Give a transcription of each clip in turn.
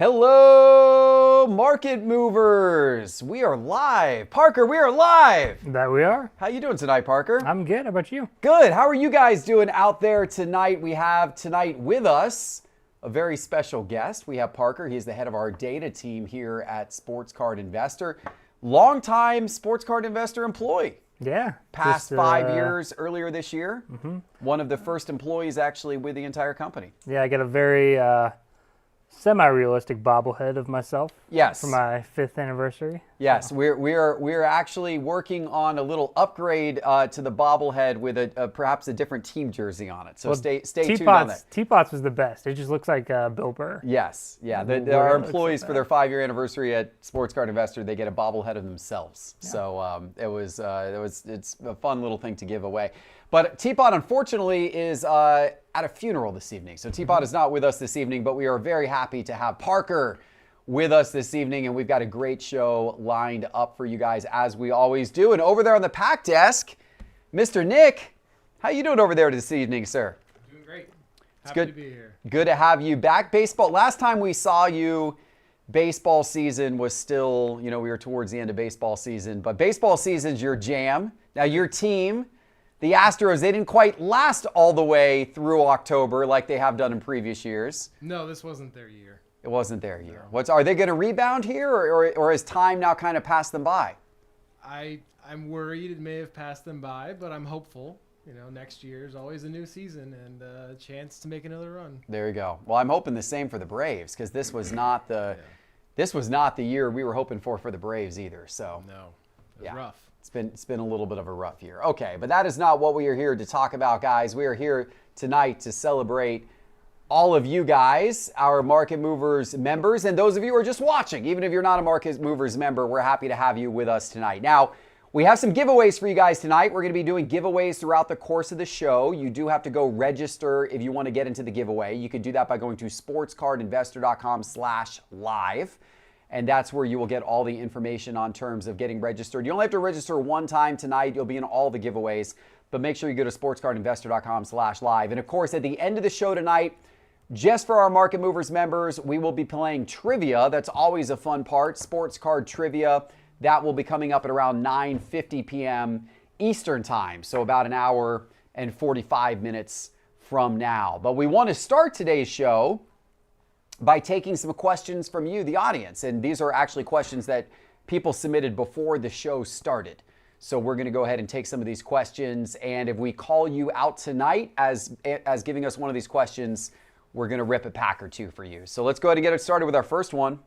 Hello, market movers. We are live. Parker, we are live. That we are. How you doing tonight, Parker? I'm good. How about you? Good. How are you guys doing out there tonight? We have tonight with us a very special guest. We have Parker. He's the head of our data team here at Sports Card Investor. Longtime Sports Card Investor employee. Yeah. Past 5 years earlier this year. One of the first employees actually with the entire company. Yeah, I got a very semi-realistic bobblehead of myself. Yes. For my 5th anniversary. Yes, so. we're actually working on a little upgrade to the bobblehead with perhaps a different team jersey on it. So well, stay tuned on that. TPott's was the best. It just looks like Bill Burr. Yes, yeah. Our employees for their 5-year anniversary at Sports Card Investor, they get a bobblehead of themselves. Yeah. So it's a fun little thing to give away. But TPott, unfortunately, is at a funeral this evening. So TPott is not with us this evening, but we are very happy to have Parker with us this evening, and we've got a great show lined up for you guys, as we always do. And over there on the pack desk, Mr. Nick, how you doing over there this evening, sir? Doing great. Happy to be here. Good to have you back. Baseball, last time we saw you, baseball season was still, we were towards the end of baseball season, but baseball season's your jam. Now your team, the Astros, they didn't quite last all the way through October like they have done in previous years. No, this wasn't their year. It wasn't their year. Are they going to rebound here, or has time now kind of passed them by? I'm worried it may have passed them by, but I'm hopeful. Next year is always a new season and a chance to make another run. There you go. Well, I'm hoping the same for the Braves, because this was not the year we were hoping for the Braves either. So no, it was rough. It's been a little bit of a rough year. Okay, but that is not what we are here to talk about, guys. We are here tonight to celebrate all of you guys, our Market Movers members, and those of you who are just watching. Even if you're not a Market Movers member, we're happy to have you with us tonight. Now, we have some giveaways for you guys tonight. We're going to be doing giveaways throughout the course of the show. You do have to go register if you want to get into the giveaway. You can do that by going to sportscardinvestor.com/live. And that's where you will get all the information on terms of getting registered. You only have to register one time tonight. You'll be in all the giveaways. But make sure you go to sportscardinvestor.com/live. And of course, at the end of the show tonight, just for our Market Movers members, we will be playing trivia. That's always a fun part. Sports card trivia. That will be coming up at around 9:50 p.m. Eastern time. So about an hour and 45 minutes from now. But we want to start today's show by taking some questions from you, the audience. And these are actually questions that people submitted before the show started. So we're going to go ahead and take some of these questions. And if we call you out tonight as giving us one of these questions, we're going to rip a pack or two for you. So let's go ahead and get it started with our first one.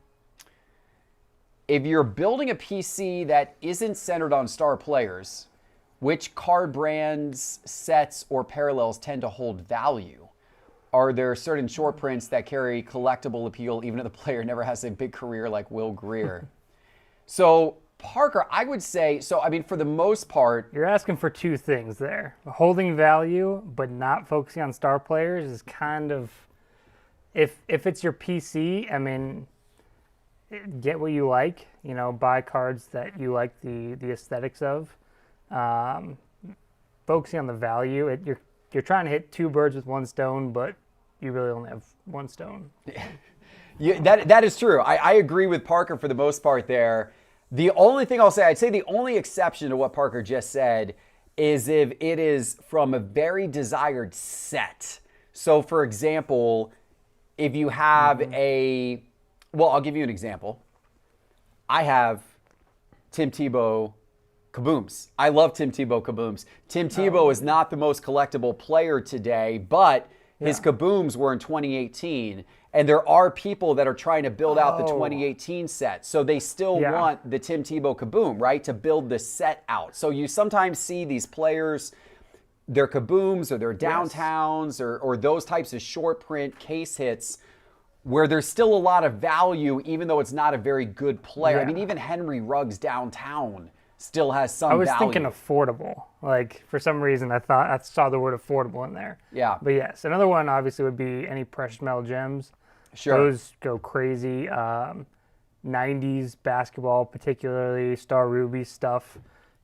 If you're building a PC that isn't centered on star players, which card brands, sets, or parallels tend to hold value? Are there certain short prints that carry collectible appeal even if the player never has a big career like Will Greer? So, Parker, I would say, for the most part... You're asking for two things there. Holding value, but not focusing on star players is kind of... If it's your PC, get what you like. Buy cards that you like the aesthetics of. Focusing on the value, you're trying to hit two birds with one stone, but you really only have one stone. Yeah, that is true. I agree with Parker for the most part there. The only thing I'd say the only exception to what Parker just said is if it is from a very desired set. So, for example, if you have I'll give you an example. I have Tim Tebow Kabooms. I love Tim Tebow Kabooms. Tim Tebow is not the most collectible player today, but his Kabooms were in 2018. And there are people that are trying to build out the 2018 set. So they still want the Tim Tebow Kaboom, right, to build the set out. So you sometimes see these players, their Kabooms or their downtowns or those types of short print case hits where there's still a lot of value even though it's not a very good player. Yeah. Even Henry Ruggs downtown still has some value. I was thinking affordable. For some reason, I saw the word affordable in there. Yeah. But yes, another one obviously would be any precious metal gems. Sure. Those go crazy. 90s basketball, particularly Star Ruby stuff,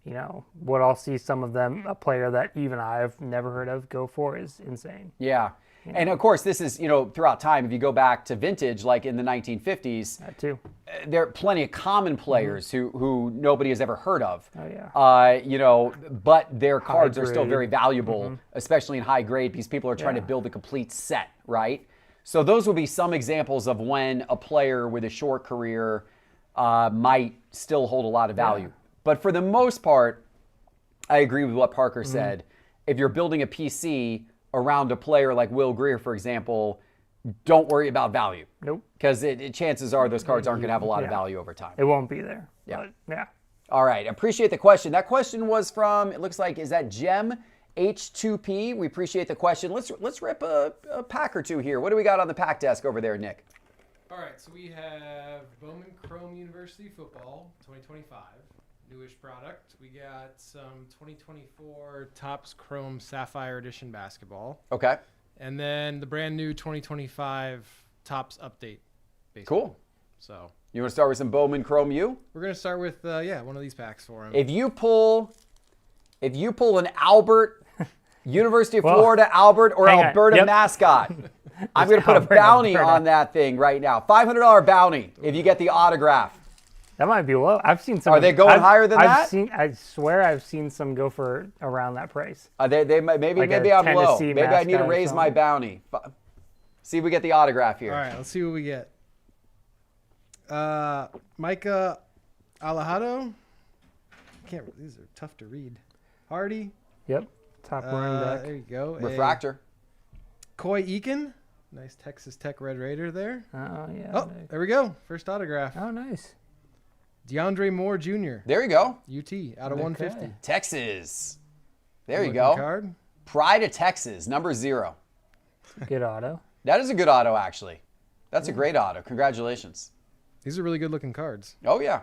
what I'll see some of them, a player that even I've never heard of, go for is insane. Yeah. And of course, this is, throughout time, if you go back to vintage, like in the 1950s, That too. there are plenty of common players who nobody has ever heard of. Oh, yeah. But their cards are still grade. very valuable, especially in high grade, because people are trying to build a complete set, right? So those will be some examples of when a player with a short career might still hold a lot of value. Yeah. But for the most part, I agree with what Parker said. If you're building a PC around a player like Will Greer, for example, don't worry about value. Nope. Because chances are those cards aren't going to have a lot of Yeah. value over time. It won't be there. Yeah. But, yeah. All right. Appreciate the question. That question was from, it looks like, is that Gem H2P? We appreciate the question. Let's rip a pack or two here. What do we got on the pack desk over there, Nick? All right, so we have Bowman Chrome University Football 2025, newish product. We got some 2024 Topps Chrome Sapphire Edition basketball. Okay. And then the brand new 2025 Topps Update baseball. Cool. So You want to start with some Bowman Chrome U? we're going to start with, one of these packs for him. If you pull an Albert, University of Florida Albert or hang on. Alberta Yep. mascot, I'm going to put a Albert, bounty Alberta. on that thing right now. $500 bounty if you get the autograph. That might be low. I've seen some. Are they going higher than that? I swear I've seen some go for around that price. Maybe Like a maybe I'm low. Tennessee Maybe I need to mascot or raise my something. bounty. See if we get the autograph here. All right, let's see what we get. Micah Alejado. These are tough to read. Hardy. Yep. Top running back. There you go. Refractor. Coy Eakin. Nice Texas Tech Red Raider there. Oh yeah. Oh, there we go. First autograph. Oh nice. DeAndre Moore Jr. There you go. UT out of Okay. 150. Texas. There you Looking go. Card. Pride of Texas, number 0. Good auto. That is a good auto, actually. That's a great auto. Congratulations. These are really good looking cards. Oh, yeah.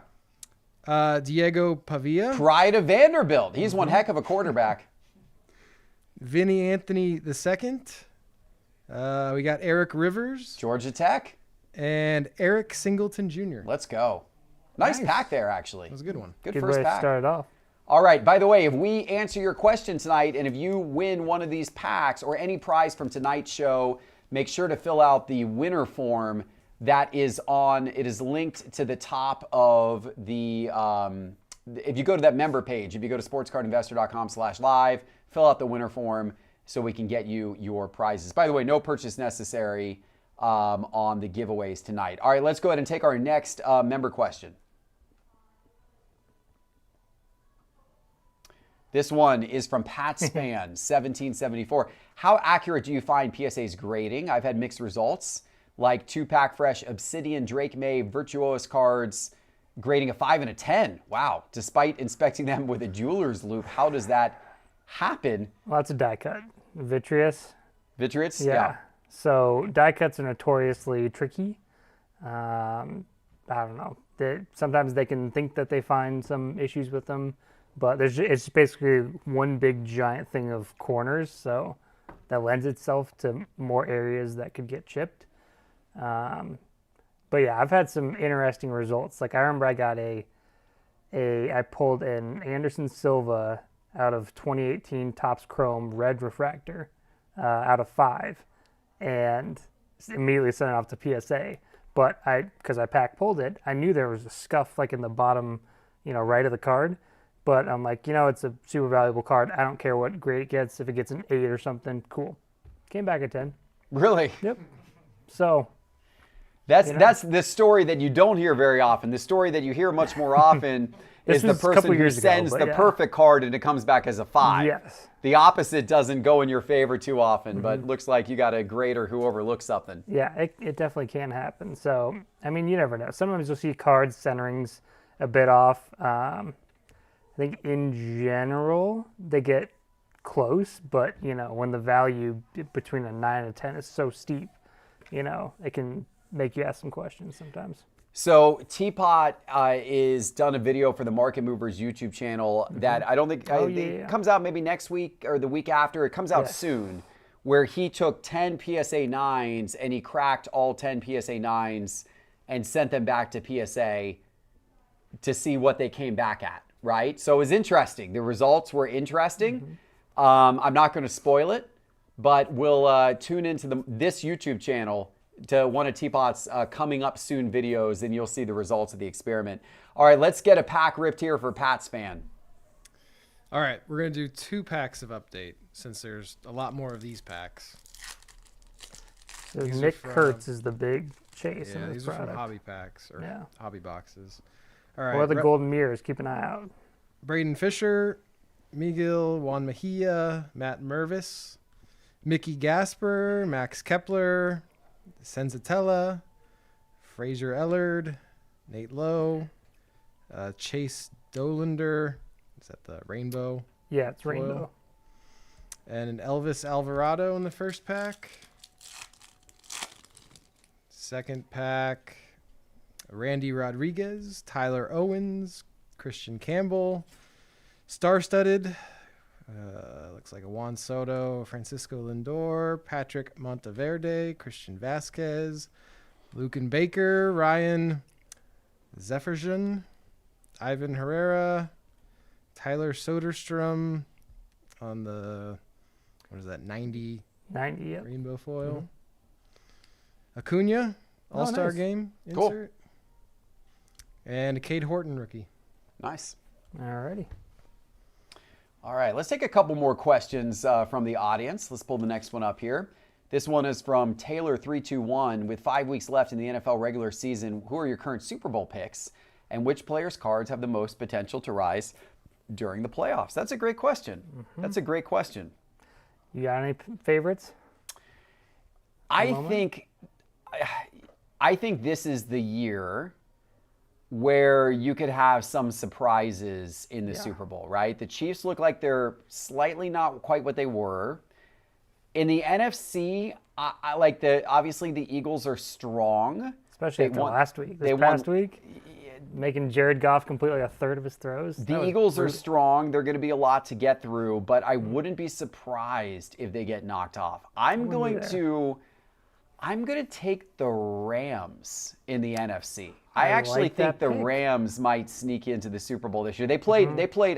Diego Pavia. Pride of Vanderbilt. He's one heck of a quarterback. Vinny Anthony II. We got Eric Rivers Georgia Tech. and Eric Singleton Jr. Let's go. Nice Nice. pack there, actually. That was a good one. Good Good first way to pack. start it off. All right. By the way, if we answer your question tonight and if you win one of these packs or any prize from tonight's show, make sure to fill out the winner form that is on. It is linked to the top of the. If you go to that member page, if you go to sportscardinvestor.com/live, fill out the winner form so we can get you your prizes. By the way, no purchase necessary on the giveaways tonight. All right, let's go ahead and take our next member question. This one is from Pat Span, 1774. How accurate do you find PSA's grading? I've had mixed results, like 2-pack fresh Obsidian, Drake May, Virtuos cards, grading a 5 and a 10. Wow. Despite inspecting them with a jeweler's loop, how does that happen? Well, that's a die cut. Vitreous. Vitreous? Yeah. So die cuts are notoriously tricky. I don't know. Sometimes they can think that they find some issues with them, but it's basically one big giant thing of corners, so that lends itself to more areas that could get chipped. But yeah, I've had some interesting results. Like I remember I got I pulled an Anderson Silva out of 2018 Topps Chrome red refractor out of 5, and immediately sent it off to PSA. But because I pack pulled it, I knew there was a scuff like in the bottom, right of the card. But I'm like, it's a super valuable card. I don't care what grade it gets. If it gets an 8 or something, cool. Came back at 10. Really? Yep. So That's the story that you don't hear very often. The story that you hear much more often is the was a couple person who years ago, sends but the yeah. perfect card and it comes back as a 5. yes. The opposite doesn't go in your favor too often, but Mm-hmm. looks like you got a grader who overlooks something. Yeah, it definitely can happen. So, I mean, you never know. Sometimes you'll see cards centerings a bit off. I think in general, they get close, but, when the value between a 9 and a 10 is so steep, it can make you ask some questions sometimes. So TPott is done a video for the Market Movers YouTube channel that I don't think it comes out maybe next week or the week after. It comes out soon, where he took 10 PSA 9s and he cracked all 10 PSA 9s and sent them back to PSA to see what they came back at, right? So it was interesting. The results were interesting. I'm not going to spoil it, but we'll tune into this YouTube channel to one of Teapot's coming up soon videos, and you'll see the results of the experiment. All right, let's get a pack ripped here for Pat's fan. All right, we're going to do 2 packs of update since there's a lot more of these packs. So These are Nick from- Kurtz is the big chase in Yeah, this these are from product. hobby packs or Yeah. hobby boxes. All right. Or the golden mirrors. Keep an eye out. Braden Fisher, Miguel Juan Mejia, Matt Mervis, Mickey Gasper, Max Kepler, Senzatella, Fraser Ellard, Nate Lowe, Chase Dolander. Is that the rainbow? Yeah, it's Foil. rainbow. And an Elvis Alvarado in the first pack. Second pack, Randy Rodriguez, Tyler Owens, Christian Campbell, star-studded. Looks like a Juan Soto, Francisco Lindor, Patrick Monteverde, Christian Vasquez, Lucan Baker, Ryan Zefferson, Ivan Herrera, Tyler Soderstrom on the, what is that, 90 90, yep. rainbow foil. Acuna, All-Star nice. Game Cool. insert. And a Cade Horton rookie. Nice. Alrighty. All right, let's take a couple more questions from the audience. Let's pull the next one up here. This one is from Taylor321. With 5 weeks left in the NFL regular season, who are your current Super Bowl picks? And which players' cards have the most potential to rise during the playoffs? That's a great question. That's a great question. You got any favorites? I think this is the year where you could have some surprises in the Super Bowl, right? The Chiefs look like they're slightly not quite what they were. In the NFC, I like obviously the Eagles are strong. Especially after last week. This past week, making Jared Goff complete like a third of his throws. The Eagles are strong. They're going to be a lot to get through, but I wouldn't be surprised if they get knocked off. I'm going to take the Rams in the NFC. I actually like think that the pick. Rams might sneak into the Super Bowl this year. They played,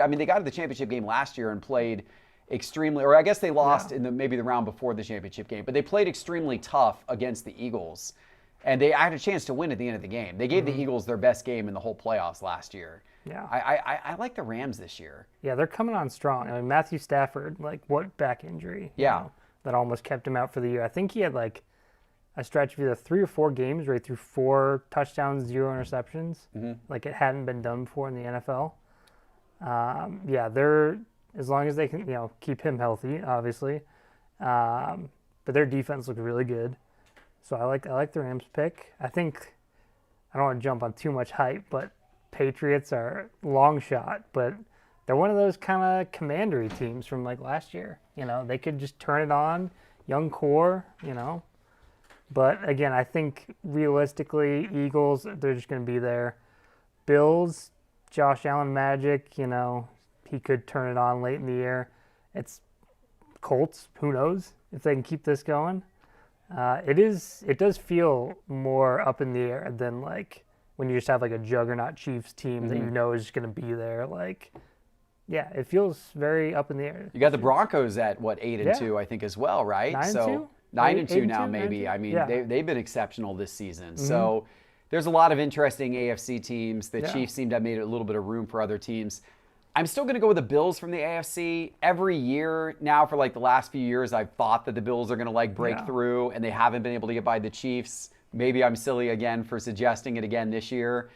I mean, they got to the championship game last year and played extremely, or I guess they lost in maybe the round before the championship game, but they played extremely tough against the Eagles. And they had a chance to win at the end of the game. They gave the Eagles their best game in the whole playoffs last year. Yeah. I like the Rams this year. Yeah, they're coming on strong. I mean, Matthew Stafford, like, what back injury? you know, that almost kept him out for the year. I think he had, like, a stretch of either 3 or 4 games where he threw 4 touchdowns, 0 interceptions. Like, it hadn't been done before in the NFL. They're, as long as they can, keep him healthy, obviously. But their defense looked really good. So I like the Rams pick. I think, I don't want to jump on too much hype, but Patriots are long shot, but they're one of those kind of commandery teams from like last year. They could just turn it on, young core, But again, I think realistically, Eagles, they're just going to be there. Bills, Josh Allen magic, he could turn it on late in the year. It's Colts, who knows if they can keep this going. It does feel more up in the air than like when you just have like a juggernaut Chiefs team that is just going to be there. Like, yeah, it feels very up in the air. You got the Broncos at what 8-2, I think, as well, right? 9-2? 9-2 now, 8-2, maybe. 9-2? I mean, Yeah. they've been exceptional this season. So there's a lot of interesting AFC teams. The Chiefs seem to have made a little bit of room for other teams. I'm still going to go with the Bills from the AFC. Every year now for like the last few years, I've thought that the Bills are going to like break through, and they haven't been able to get by the Chiefs. Maybe I'm silly again for suggesting it again this year.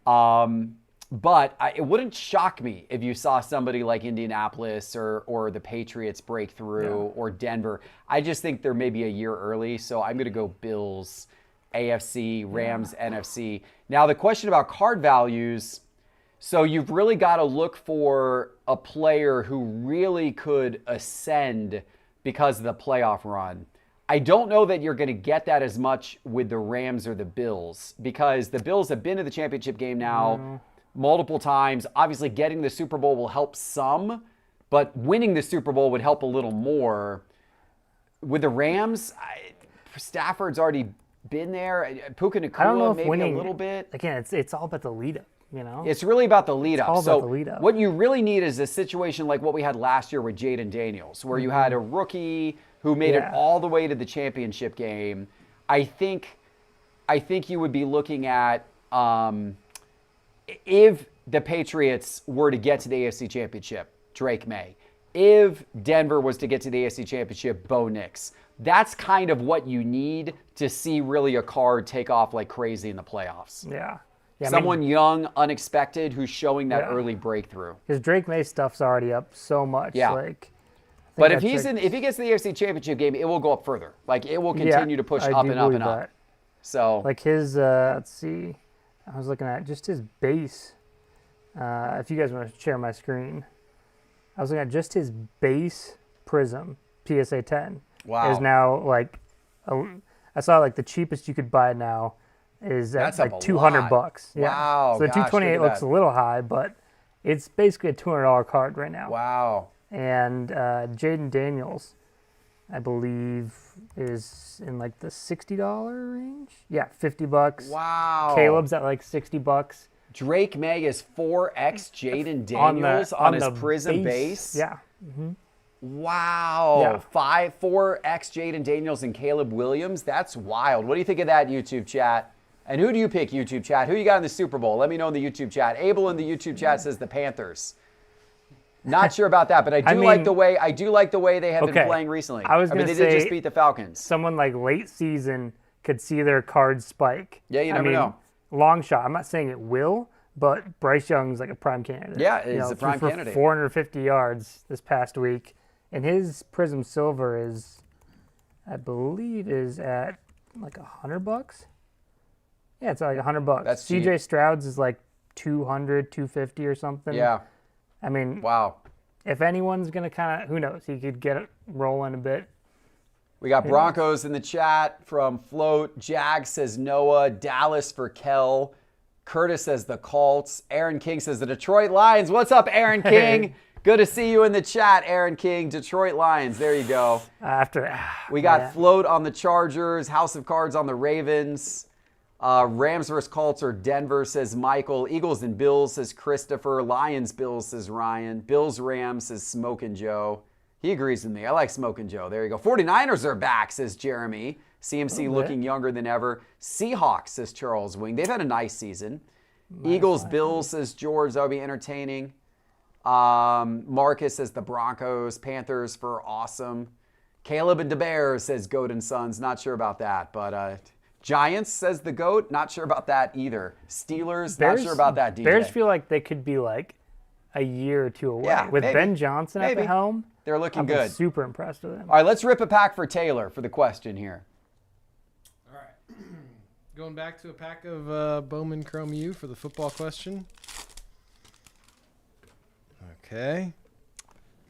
But it wouldn't shock me if you saw somebody like Indianapolis or the Patriots break through or Denver. I just think they're maybe a year early, so I'm going to go Bills, AFC, Rams, NFC. Now, the question about card values, so you've really got to look for a player who really could ascend because of the playoff run. I don't know that you're going to get that as much with the Rams or the Bills because the Bills have been to the championship game now multiple times. Obviously, getting the Super Bowl will help some, but winning the Super Bowl would help a little more. With the Rams, Stafford's already been there. Puka I don't know Nacua if maybe winning a little bit. Again, it's all about the lead up. It's really about the lead up. all So about the lead up. what you really need is a situation like what we had last year with Jaden Daniels, where you had a rookie who made it Yeah. all the way to the championship game. I think you would be looking at if the Patriots were to get to the AFC Championship, Drake May. If Denver was to get to the AFC Championship, Bo Nix. That's kind of what you need to see really a card take off like crazy in the playoffs. Yeah. Yeah, Someone young, unexpected, who's showing that Yeah. early breakthrough. because Drake May stuff's already up so much. Yeah. Like, But I if think if he gets to the AFC Championship game, it will go up further. Like it will continue to push I up do and up believe and up. that. So Like his, let's see, I was looking at just his base. If you guys want to share my screen, I was looking at just his base Prism PSA 10. Wow. Is now like, I saw like the cheapest you could buy now is That's at up like a $200. lot. Yeah. Wow, So the gosh, 228 look at looks that. a little high, but it's basically a $200 card right now. wow. And Jaden Daniels, I believe, is in like the $60 range. Yeah, $50. Wow. Caleb's at like $60 Drake May is 4x Jaden on Daniels the on, his the Prism base. Yeah, Wow. Yeah. 4x Jaden Daniels and Caleb Williams. That's wild. What do you think of that, YouTube chat? And who do you pick, YouTube chat? Who you got in the Super Bowl? Let me know in the YouTube chat. Abel in the YouTube chat says the Panthers. Not sure about that, but I do like the way they have been Okay. playing recently. I was mean, gonna they did just say- beat the Falcons. someone like late season could see their card spike. Yeah, you I never mean, know. Long shot. I'm not saying it will, but Bryce Young's like a prime candidate. Yeah, he's a threw prime for candidate. 450 yards this past week, and his Prism Silver is, I believe, is at like $100. Yeah, it's like $100. That's CJ cheap. Stroud's is like 200, 250 or something. Yeah. I mean, Wow. if anyone's gonna kind of, who knows, he could get it rolling a bit. We got Broncos in the chat from Float. Jag says Noah. Dallas for Kel. Curtis says the Colts. Aaron King says the Detroit Lions. What's up, Aaron King? Good to see you in the chat, Aaron King. Detroit Lions. There you go. We got yeah. Float on the Chargers. House of Cards on the Ravens. Rams versus Colts or Denver, says Michael. Eagles and Bills, says Christopher. Lions, Bills, says Ryan. Bills, Rams, says Smokin' Joe. He agrees with me. I like Smokin' Joe. There you go. 49ers are back, says Jeremy. CMC looking younger than ever. Seahawks, says Charles Wing. They've had a nice season. Eagles, Bills, says George. That'll be entertaining. Marcus says the Broncos. Panthers for awesome. Caleb and the Bears, says Goat and Sons. Not sure about that, but Giants, says the Goat. Not sure about that either. Steelers, not sure about that, DJ. Bears feel like they could be like a year or two away. Yeah, With maybe. Ben Johnson at Maybe. the helm, They're looking I've been good. super impressed with him. All right, let's rip a pack for Taylor for the question here. All right. Going back to a pack of Bowman Chrome U for the football question. Okay.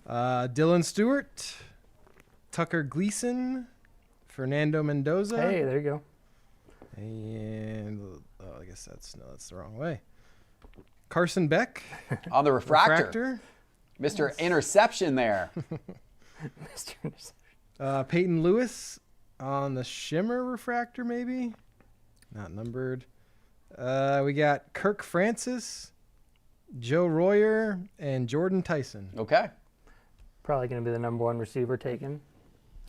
Dylan Stewart, Tucker Gleason, Fernando Mendoza. Hey, there you go. And I guess that's the wrong way. Carson Beck, On the refractor. Mr. Interception there. Mr. Interception. Peyton Lewis on the Shimmer refractor, maybe not numbered. We got Kirk Francis, Joe Royer, and Jordan Tyson. Okay. Probably going to be the number one receiver taken. in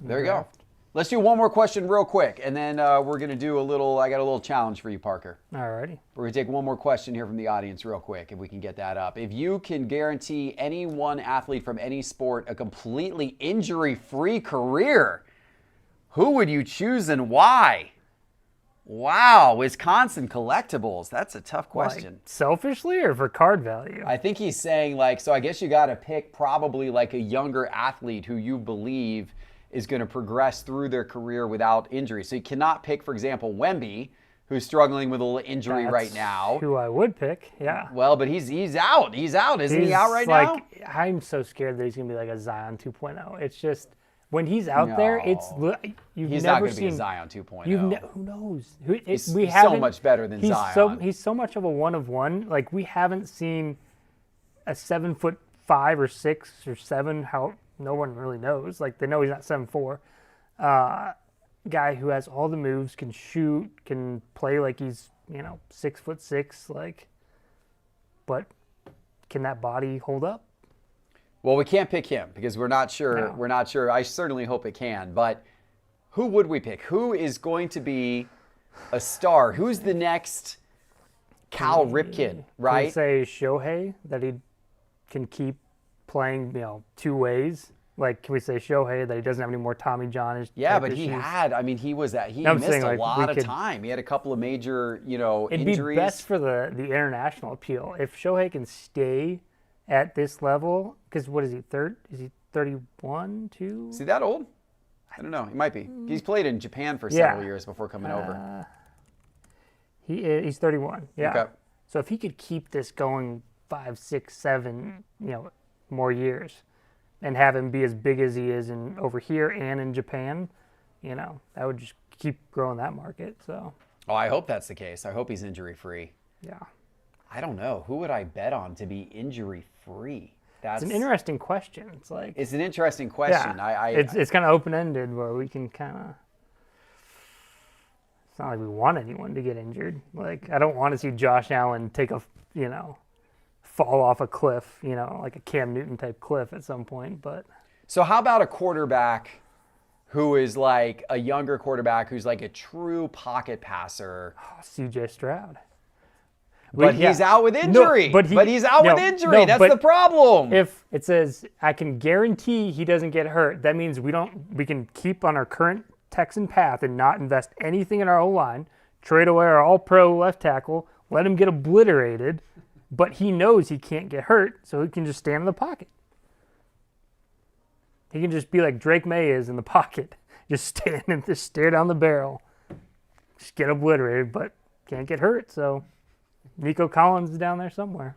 the There you go. draft. Let's do one more question real quick, and then we're going to do I got a little challenge for you, Parker. Alrighty. We're going to take one more question here from the audience real quick, if we can get that up. If you can guarantee any one athlete from any sport a completely injury-free career, who would you choose and why? Wow, Wisconsin Collectibles. That's a tough question. Like, selfishly or for card value? I think he's saying, so I guess you got to pick probably like a younger athlete who you believe is going to progress through their career without injury. So you cannot pick, for example, Wemby, who's struggling with a little injury That's right now. who I would pick, yeah. Well, but he's out. He's out. Isn't he out right now? I'm so scared that he's going to be like a Zion 2.0. It's just, when he's out there, it's you've He's not never going to be a seen Zion 2.0. who knows? He's so much better than Zion. He's so much of a one of one. Like, we haven't seen a 7'5" or 6 or 7. How no one really knows. Like, they know he's not 7'4". Guy who has all the moves, can shoot, can play like he's 6'6". Like, but can that body hold up? Well, we can't pick him because we're not sure. No. We're not sure. I certainly hope it can. But who would we pick? Who is going to be a star? Who's the next Cal Ripken, right? Can we say Shohei, that he can keep playing, two ways? Like, can we say Shohei that he doesn't have any more Tommy John? Yeah, but he issues? had. I mean, he missed saying, a like, lot we of could- time. He had a couple of major, It'd injuries. be best for the international appeal if Shohei can stay at this level. Because what is he? Is he 31, 2? Is he that old? I don't know. He might be. He's played in Japan for several years before coming over. He's 31. Yeah. Okay. So if he could keep this going 5, 6, 7, more years, and have him be as big as he is over here and in Japan, that would just keep growing that market. So. Oh, I hope that's the case. I hope he's injury free. Yeah. I don't know. Who would I bet on to be injury free? It's an interesting question. It's like it's an interesting question. Yeah, it's kind of open ended where we can kind of. It's not like we want anyone to get injured. Like, I don't want to see Josh Allen take a fall off a cliff, like a Cam Newton type cliff at some point. But so how about a quarterback who is like a younger quarterback who's like a true pocket passer? C.J. Stroud. But he's out with injury. No, but he's out with injury. That's the problem. If it says I can guarantee he doesn't get hurt, that means we can keep on our current Texan path and not invest anything in our O-line, trade away our all-pro left tackle, let him get obliterated, but he knows he can't get hurt, so he can just stand in the pocket. He can just be like Drake May is in the pocket, just stand and just stare down the barrel, just get obliterated, but can't get hurt, so Nico Collins is down there somewhere.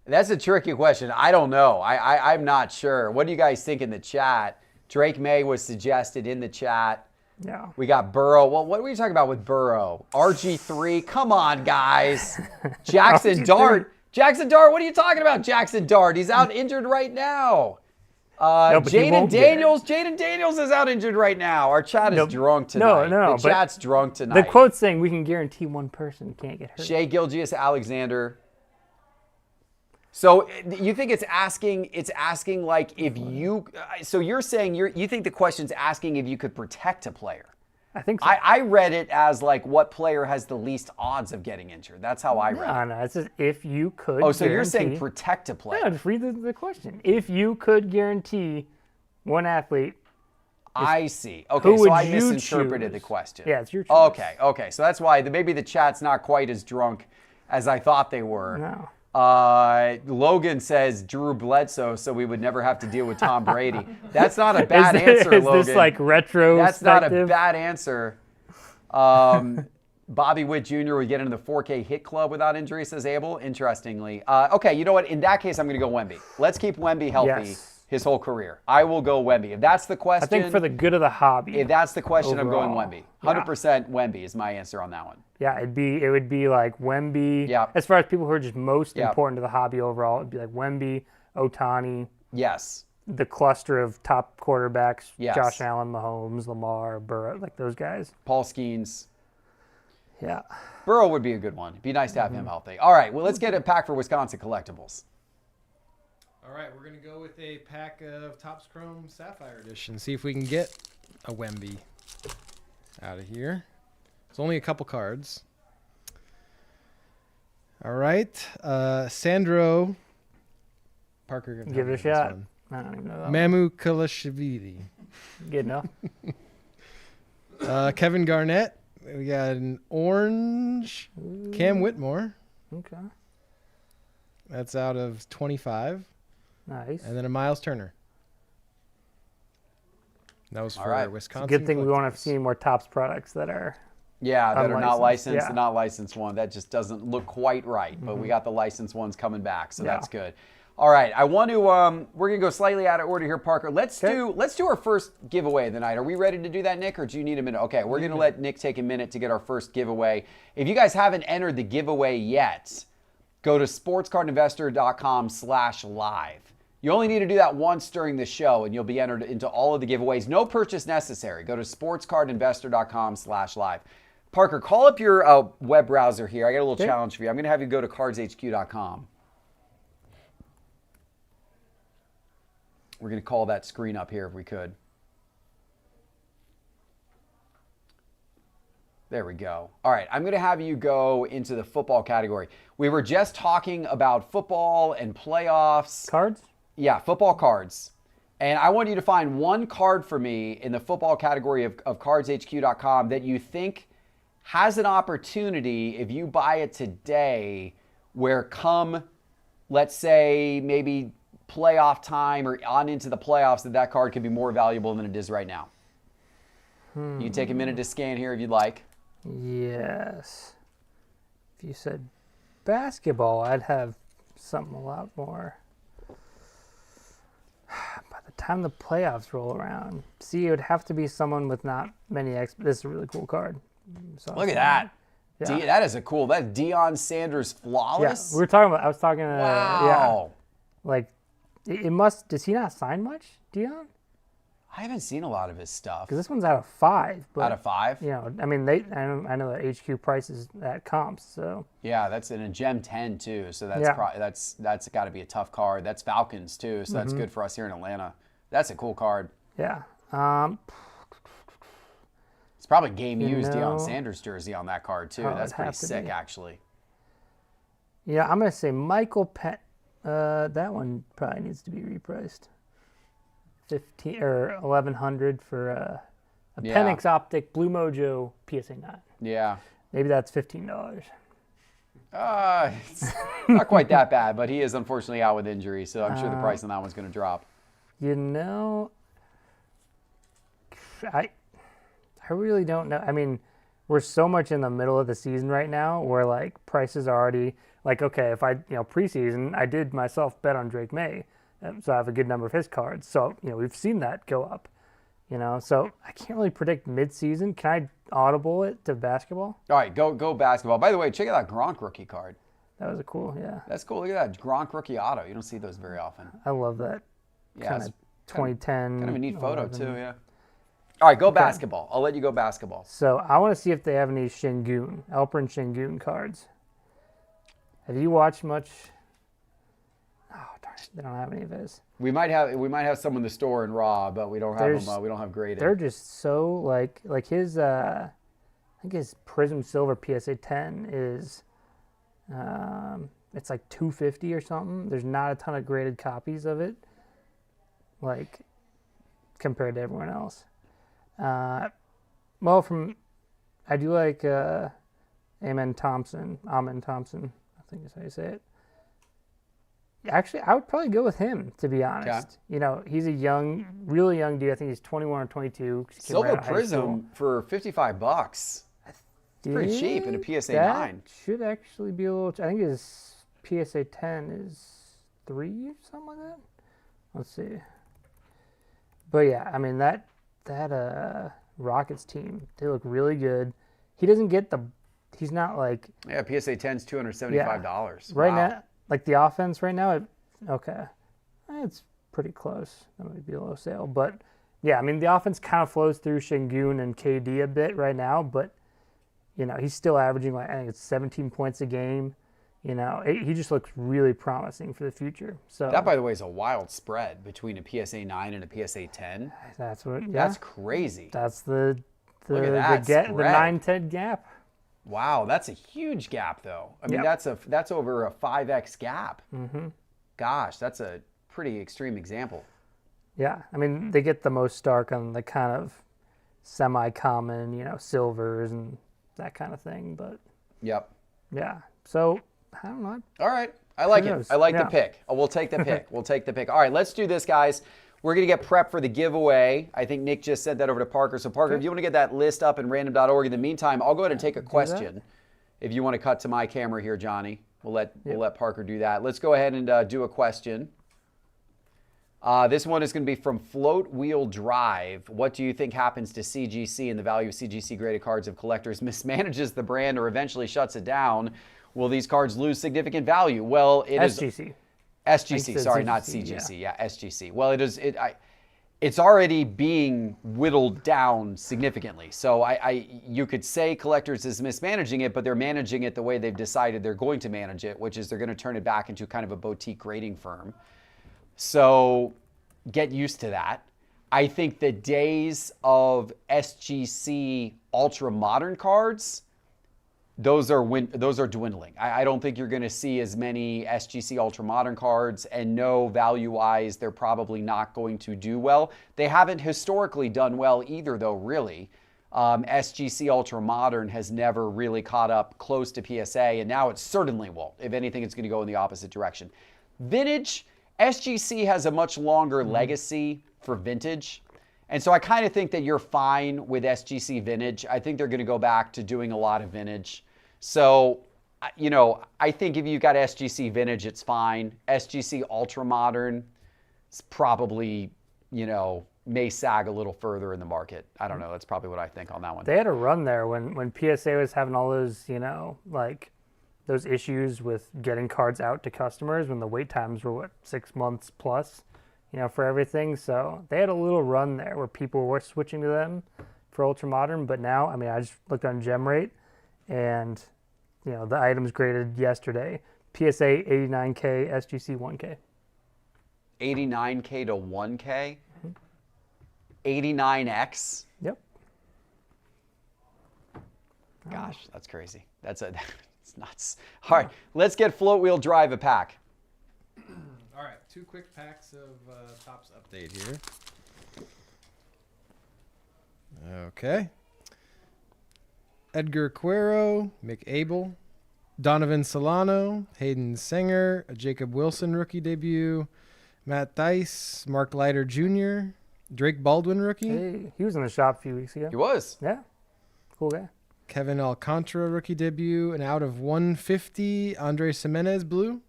That's a tricky question. I don't know. I'm not sure. What do you guys think in the chat? Drake May was suggested in the chat. Yeah. We got Burrow. Well, what were you talking about with Burrow? RG3. Come on, guys. Jackson Dart. Jackson Dart. What are you talking about, Jackson Dart? He's out injured right now. Jaden Daniels is out injured right now. Our chat is drunk tonight. No. The chat's drunk tonight. The quote's saying we can guarantee one person can't get hurt. Shea Gilgeous-Alexander. So you think it's asking like if you, so you're saying you think the question's asking if you could protect a player. I think so. I read it as like what player has the least odds of getting injured. That's how I read it. No, it says if you could Oh, so you're saying protect a player. No, just read the question. If you could guarantee one athlete. I see. Okay, so I misinterpreted the question. Yeah, it's your choice. Okay. So that's why maybe the chat's not quite as drunk as I thought they were. No. Logan says Drew Bledsoe, so we would never have to deal with Tom Brady. That's not a bad answer, Logan. Is this like retro? That's not a bad answer. Bobby Witt Jr. would get into the 4K hit club without injury, says Abel. Interestingly. Okay, you know what? In that case, I'm going to go Wemby. Let's keep Wemby healthy his whole career. I will go Wemby. If that's the question. I think for the good of the hobby. If that's the question, overall, I'm going Wemby. 100% Wemby is my answer on that one. Yeah, it would be like Wemby. Yeah. As far as people who are just most important to the hobby overall, it'd be like Wemby, Ohtani. Yes. The cluster of top quarterbacks, Yes. Josh Allen, Mahomes, Lamar, Burrow, like those guys. Paul Skeens. Yeah. Burrow would be a good one. It'd be nice to have him healthy. All right, well, let's get a pack for Wisconsin collectibles. All right, we're going to go with a pack of Topps Chrome Sapphire Edition. See if we can get a Wemby out of here. It's only a couple cards. All right. Sandro. Parker. Give it a shot. I don't even know that Mamu Kalashvili. Good enough. Kevin Garnett. We got an orange. Cam Whitmore. Okay. That's out of 25. Nice. And then a Miles Turner. That was for Wisconsin. Good thing we won't have to see any more Topps products that are that are not licensed. Yeah. The not licensed one, that just doesn't look quite right. But we got the licensed ones coming back, so that's good. All right, I want to. We're gonna go slightly out of order here, Parker. Let's do our first giveaway of the night. Are we ready to do that, Nick, or do you need a minute? Okay, we're gonna let Nick take a minute to get our first giveaway. If you guys haven't entered the giveaway yet, go to sportscardinvestor.com/live. You only need to do that once during the show, and you'll be entered into all of the giveaways. No purchase necessary. Go to sportscardinvestor.com/live. Parker, call up your web browser here. I got a little Okay. challenge for you. I'm going to have you go to cardshq.com. We're going to call that screen up here if we could. There we go. All right, I'm going to have you go into the football category. We were just talking about football and playoffs. Cards? Yeah, football cards. And I want you to find one card for me in the football category of cardshq.com that you think has an opportunity, if you buy it today, where come, let's say, maybe playoff time or on into the playoffs, that card could be more valuable than it is right now. You can take a minute to scan here if you'd like. Yes. If you said basketball, I'd have something a lot more. By the time the playoffs roll around, see, it would have to be someone with not many This is a really cool card. So Look at that. Yeah. That is a cool. That's Deion Sanders Yeah, flawless. we were talking about. I was talking. Wow. Yeah, like it must. Does he not sign much, Dion? I haven't seen a lot of his stuff. Because this one's out of 5. But, Out of 5? You know, I mean, I know that HQ price is at comps, so. Yeah, that's in a Gem 10 too. So that's Yeah. that's got to be a tough card. That's Falcons too. So that's good for us here in Atlanta. That's a cool card. Yeah. It's probably game used know- Deion Sanders jersey on that card too. Oh, That's it'd pretty have to sick be. actually. Yeah, I'm gonna say Michael Penn. That one probably needs to be repriced. 15 or 1100 for a Yeah. Penix Optic Blue Mojo PSA 9. Yeah. Maybe that's $15. It's not quite that bad, but he is unfortunately out with injury, so I'm sure the price on that one's going to drop. You know, I really don't know. I mean, we're so much in the middle of the season right now where like prices are already like, okay, if I, preseason, I did myself bet on Drake May. So I have a good number of his cards. So, we've seen that go up, so I can't really predict mid-season. Can I audible it to basketball? All right, go basketball. By the way, check out that Gronk rookie card. That was a cool, yeah. That's cool. Look at that Gronk rookie auto. You don't see those very often. I love that Yeah, kind it's of 2010. kind of a neat photo 11. too, yeah. All right, go basketball. I'll let you go basketball. So I want to see if they have any Şengün, Alperen Şengün cards. Have you watched much? Oh, darn it. They don't have any of his. We might have some in the store in raw, but we don't have There's- them. We don't have graded. They're just so like his I think his Prism Silver PSA 10 is it's like 250 or something. There's not a ton of graded copies of it, like compared to everyone else. Well, I do like Amen Thompson, I think is how you say it. Actually, I would probably go with him, to be honest. He's a really young dude. I think he's 21 or 22. Came right Silver out of high school. Prism for $55. Pretty cheap in a PSA That 9. should actually be a little. I think his PSA 10 is 3 or something like that. Let's see. But yeah, I mean that Rockets team, they look really good. He doesn't get the. He's not like Yeah, PSA 10's $275. right Wow. now. Like the offense right now. It's pretty close. That might be a low sale, but yeah, I mean the offense kind of flows through Şengün and KD a bit right now, but he's still averaging like I think it's 17 points a game. He just looks really promising for the future. So That, by the way, is a wild spread between a PSA 9 and a PSA 10. that's what. Yeah, That's crazy. that's the Look at that the spread. 9-10 gap. Wow, that's a huge gap, though. I mean, Yep. that's over a 5x gap. Mm-hmm. Gosh, that's a pretty extreme example. Yeah, I mean they get the most stark on the kind of semi-common, silvers and that kind of thing. But Yep. yeah, so I don't know. All right. I like it. knows? I like the Yeah. pick. We'll take the pick. We'll take the pick. All right, let's do this, guys. We're going to get prepped for the giveaway. I think Nick just sent that over to Parker. So, Parker, if you want to get that list up in random.org, in the meantime, I'll go ahead and take a question. If you want to cut to my camera here, Johnny, we'll let Parker do that. Let's go ahead and do a question. This one is going to be from Float Wheel Drive. What do you think happens to CGC and the value of CGC graded cards if collectors mismanages the brand or eventually shuts it down? Will these cards lose significant value? Well, it is SGC. SGC, said sorry, not CGC, CGC. Yeah, SGC. Well, it is. it's already being whittled down significantly. So you could say Collectors is mismanaging it, but they're managing it the way they've decided they're going to manage it, which is they're going to turn it back into kind of a boutique grading firm. So get used to that. I think the days of SGC ultra modern cards, those are dwindling. I don't think you're going to see as many SGC ultra modern cards, and no, value-wise, they're probably not going to do well. They haven't historically done well either, though, really. SGC ultra modern has never really caught up close to PSA, and now it certainly won't. If anything, it's going to go in the opposite direction. Vintage, SGC has a much longer legacy for vintage. And so I kind of think that you're fine with SGC vintage. I think they're going to go back to doing a lot of vintage. So, I think if you've got SGC vintage, it's fine. SGC ultra modern, it's probably, may sag a little further in the market. I don't know. That's probably what I think on that one. They had a run there when PSA was having all those, those issues with getting cards out to customers when the wait times were, 6 months plus, for everything. So they had a little run there where people were switching to them for ultra modern. But now, I just looked on GemRate. And, the items graded yesterday. PSA 89K, SGC 1K. 89K to 1K? 89X? Yep. Gosh, that's crazy. It's nuts. All right, let's get Float Wheel Drive a pack. All right, 2 quick packs of Topps update here. Okay. Edgar Quero, Mick Abel, Donovan Solano, Hayden Sanger, a Jacob Wilson rookie debut, Matt Dice, Mark Leiter Jr., Drake Baldwin rookie. Hey, he was in the shop a few weeks ago. He was. Yeah, cool guy. Kevin Alcantara rookie debut, and out of 150, Andres Jimenez blue.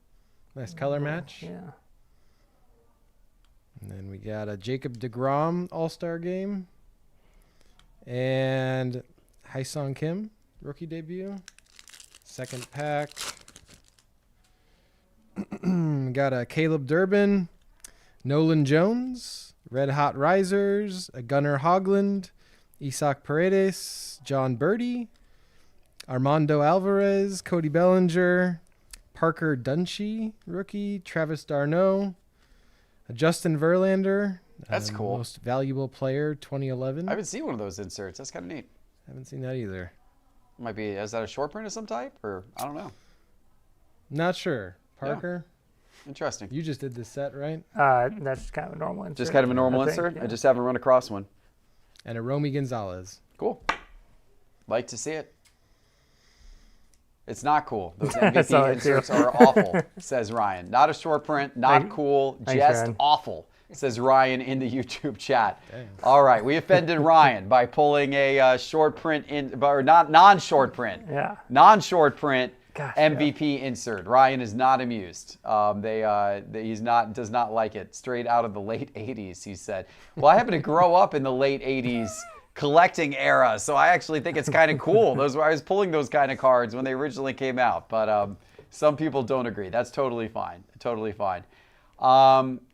Nice color match. Yeah. And then we got a Jacob DeGrom All-Star game. And Haesung Kim, rookie debut. Second pack. Got a Caleb Durbin, Nolan Jones, Red Hot Risers, a Gunnar Hogland, Isaac Paredes, John Birdie, Armando Alvarez, Cody Bellinger, Parker Dunshee, rookie, Travis Darno, Justin Verlander. That's cool. Most valuable player, 2011. I haven't seen one of those inserts. That's kind of neat. Haven't seen that either. Is that a short print of some type? Or, I don't know. Not sure. Parker? Interesting. You just did this set, right? That's just kind of a normal insert. Just kind of a normal I think, insert? yeah. I just haven't run across one. And a Romy Gonzalez. Cool. Like to see it. It's not cool. Those I saw MVP it too. inserts are awful, says Ryan. Not a short print, not cool, thanks, just Ryan. awful, says Ryan in the YouTube chat. Dang. All right, we offended Ryan by pulling a short print, or not non-short print. Yeah. Non-short print Gosh, MVP insert. Ryan is not amused. Does not like it. Straight out of the late 80s, he said. Well, I happen to grow up in the late 80s collecting era, so I actually think it's kind of cool. I was pulling those kind of cards when they originally came out, but some people don't agree. That's totally fine. Totally fine.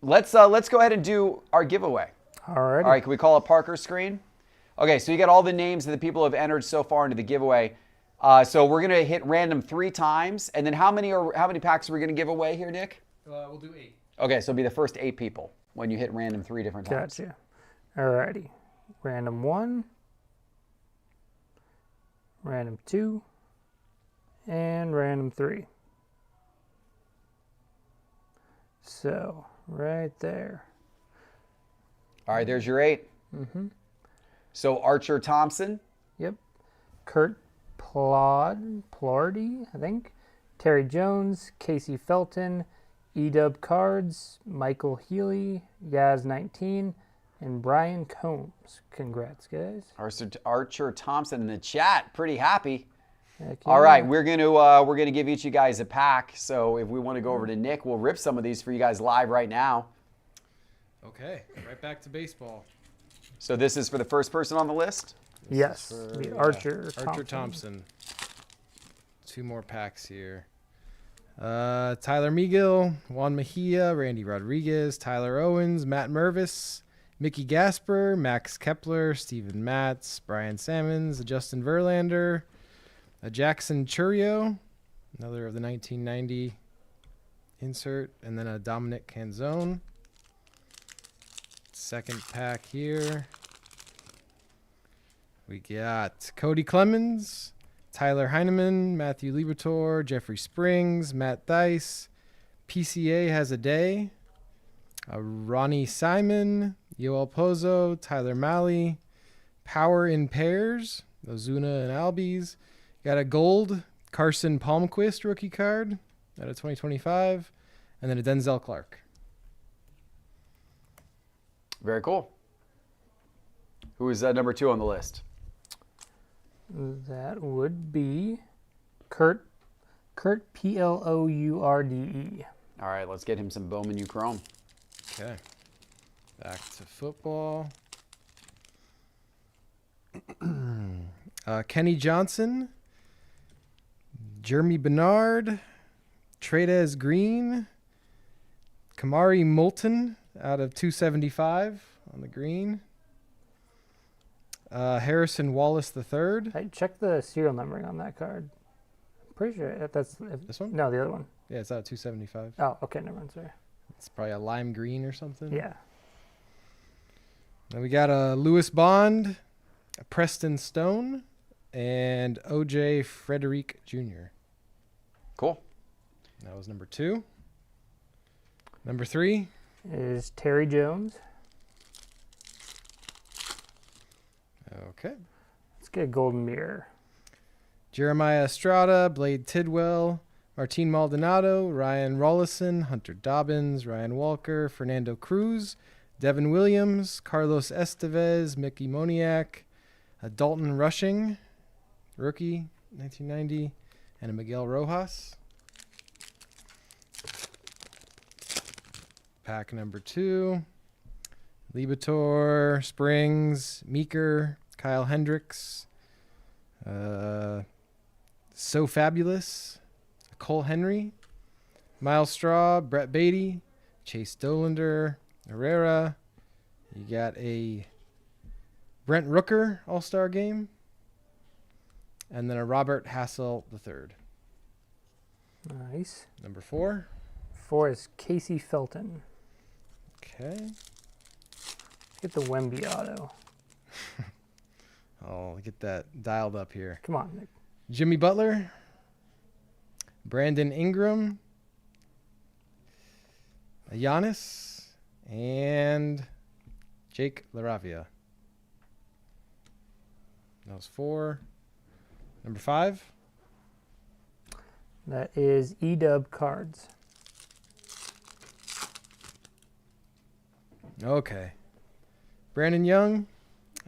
Let's go ahead and do our giveaway. All right. All right, can we call up Parker's screen? Okay, so you got all the names of the people who have entered so far into the giveaway. So we're gonna hit random 3 times, and then how many packs are we gonna give away here, Nick? We'll do 8. Okay, so it'll be the first 8 people when you hit random 3 different times. Gotcha. Alrighty. Random 1, random 2, and random 3. So, right there. All right, there's your 8. Mm-hmm. So Archer Thompson. Yep. Kurt Plardy, I think. Terry Jones, Casey Felton, Edub Cards, Michael Healy, Yaz19, and Brian Combs. Congrats, guys. Archer Thompson in the chat, pretty happy. Heck All yeah. right, we're gonna give each of you guys a pack. So if we want to go over to Nick, we'll rip some of these for you guys live right now. Okay, right back to baseball. So this is for the first person on the list. Yes, the Archer Thompson. 2 more packs here. Tyler Megill, Juan Mejia, Randy Rodriguez, Tyler Owens, Matt Mervis, Mickey Gasper, Max Kepler, Steven Matz, Brian Sammons, a Justin Verlander, a Jackson Churio, another of the 1990 insert, and then a Dominic Canzone. Second pack here. We got Cody Clemens, Tyler Heineman, Matthew Liberatore, Jeffrey Springs, Matt Dice, PCA has a day, Ronnie Simon, Yoel Pozo, Tyler Malley, Power in Pairs, Ozuna and Albies. Got a gold Carson Palmquist rookie card out of 2025, and then a Denzel Clark. Very cool. Who is number 2 on the list? That would be Kurt Plourde. All right, let's get him some Bowman U Chrome. Okay. Back to football. Kenny Johnson, Jeremy Bernard, Tradez Green, Kamari Moulton out of 275 on the green. Harrison Wallace III. Hey, check the serial numbering on that card. I'm pretty sure that's... This one? No, the other one. Yeah, it's out of 275. Oh, okay, never mind, sorry. It's probably a lime green or something. Yeah. Then we got a Lewis Bond, a Preston Stone, and OJ Frederick Jr. Cool. That was number 2. Number 3. Is Terry Jones. Okay. Let's get a golden mirror. Jeremiah Estrada, Blade Tidwell, Martin Maldonado, Ryan Rollison, Hunter Dobbins, Ryan Walker, Fernando Cruz, Devin Williams, Carlos Estevez, Mickey Moniak, a Dalton Rushing, rookie, 1990, and a Miguel Rojas. Pack number 2. Liberatore, Springs, Meeker, Kyle Hendricks, So Fabulous, Cole Henry, Miles Straw, Brett Beatty, Chase Dolander, Herrera. You got a Brent Rooker All-Star Game, and then a Robert Hassel III. Nice. Number 4. 4 is Casey Felton. Okay. Let's get the Wemby auto. I'll get that dialed up here. Come on, Nick. Jimmy Butler, Brandon Ingram, Giannis, and Jake LaRavia. That was 4. Number 5. That is EDub cards. Okay. Brandon Young,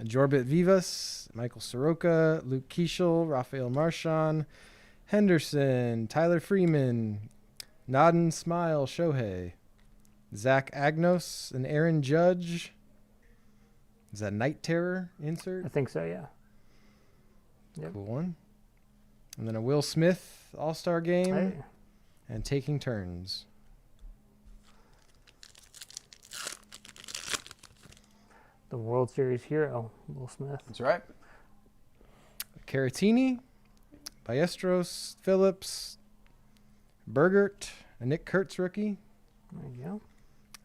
Jorbit Vivas, Michael Soroka, Luke Keeschel, Rafael Marchand, Henderson, Tyler Freeman, Nodden Smile Shohei, Zach Agnos, and Aaron Judge. Is that Night Terror insert? I think so, yeah. Yep. Cool one. And then a Will Smith All-Star Game, Hey. and Taking Turns. The World Series hero, Will Smith. That's right. Caratini, Ballesteros, Phillips, Bergert, a Nick Kurtz rookie, There you go.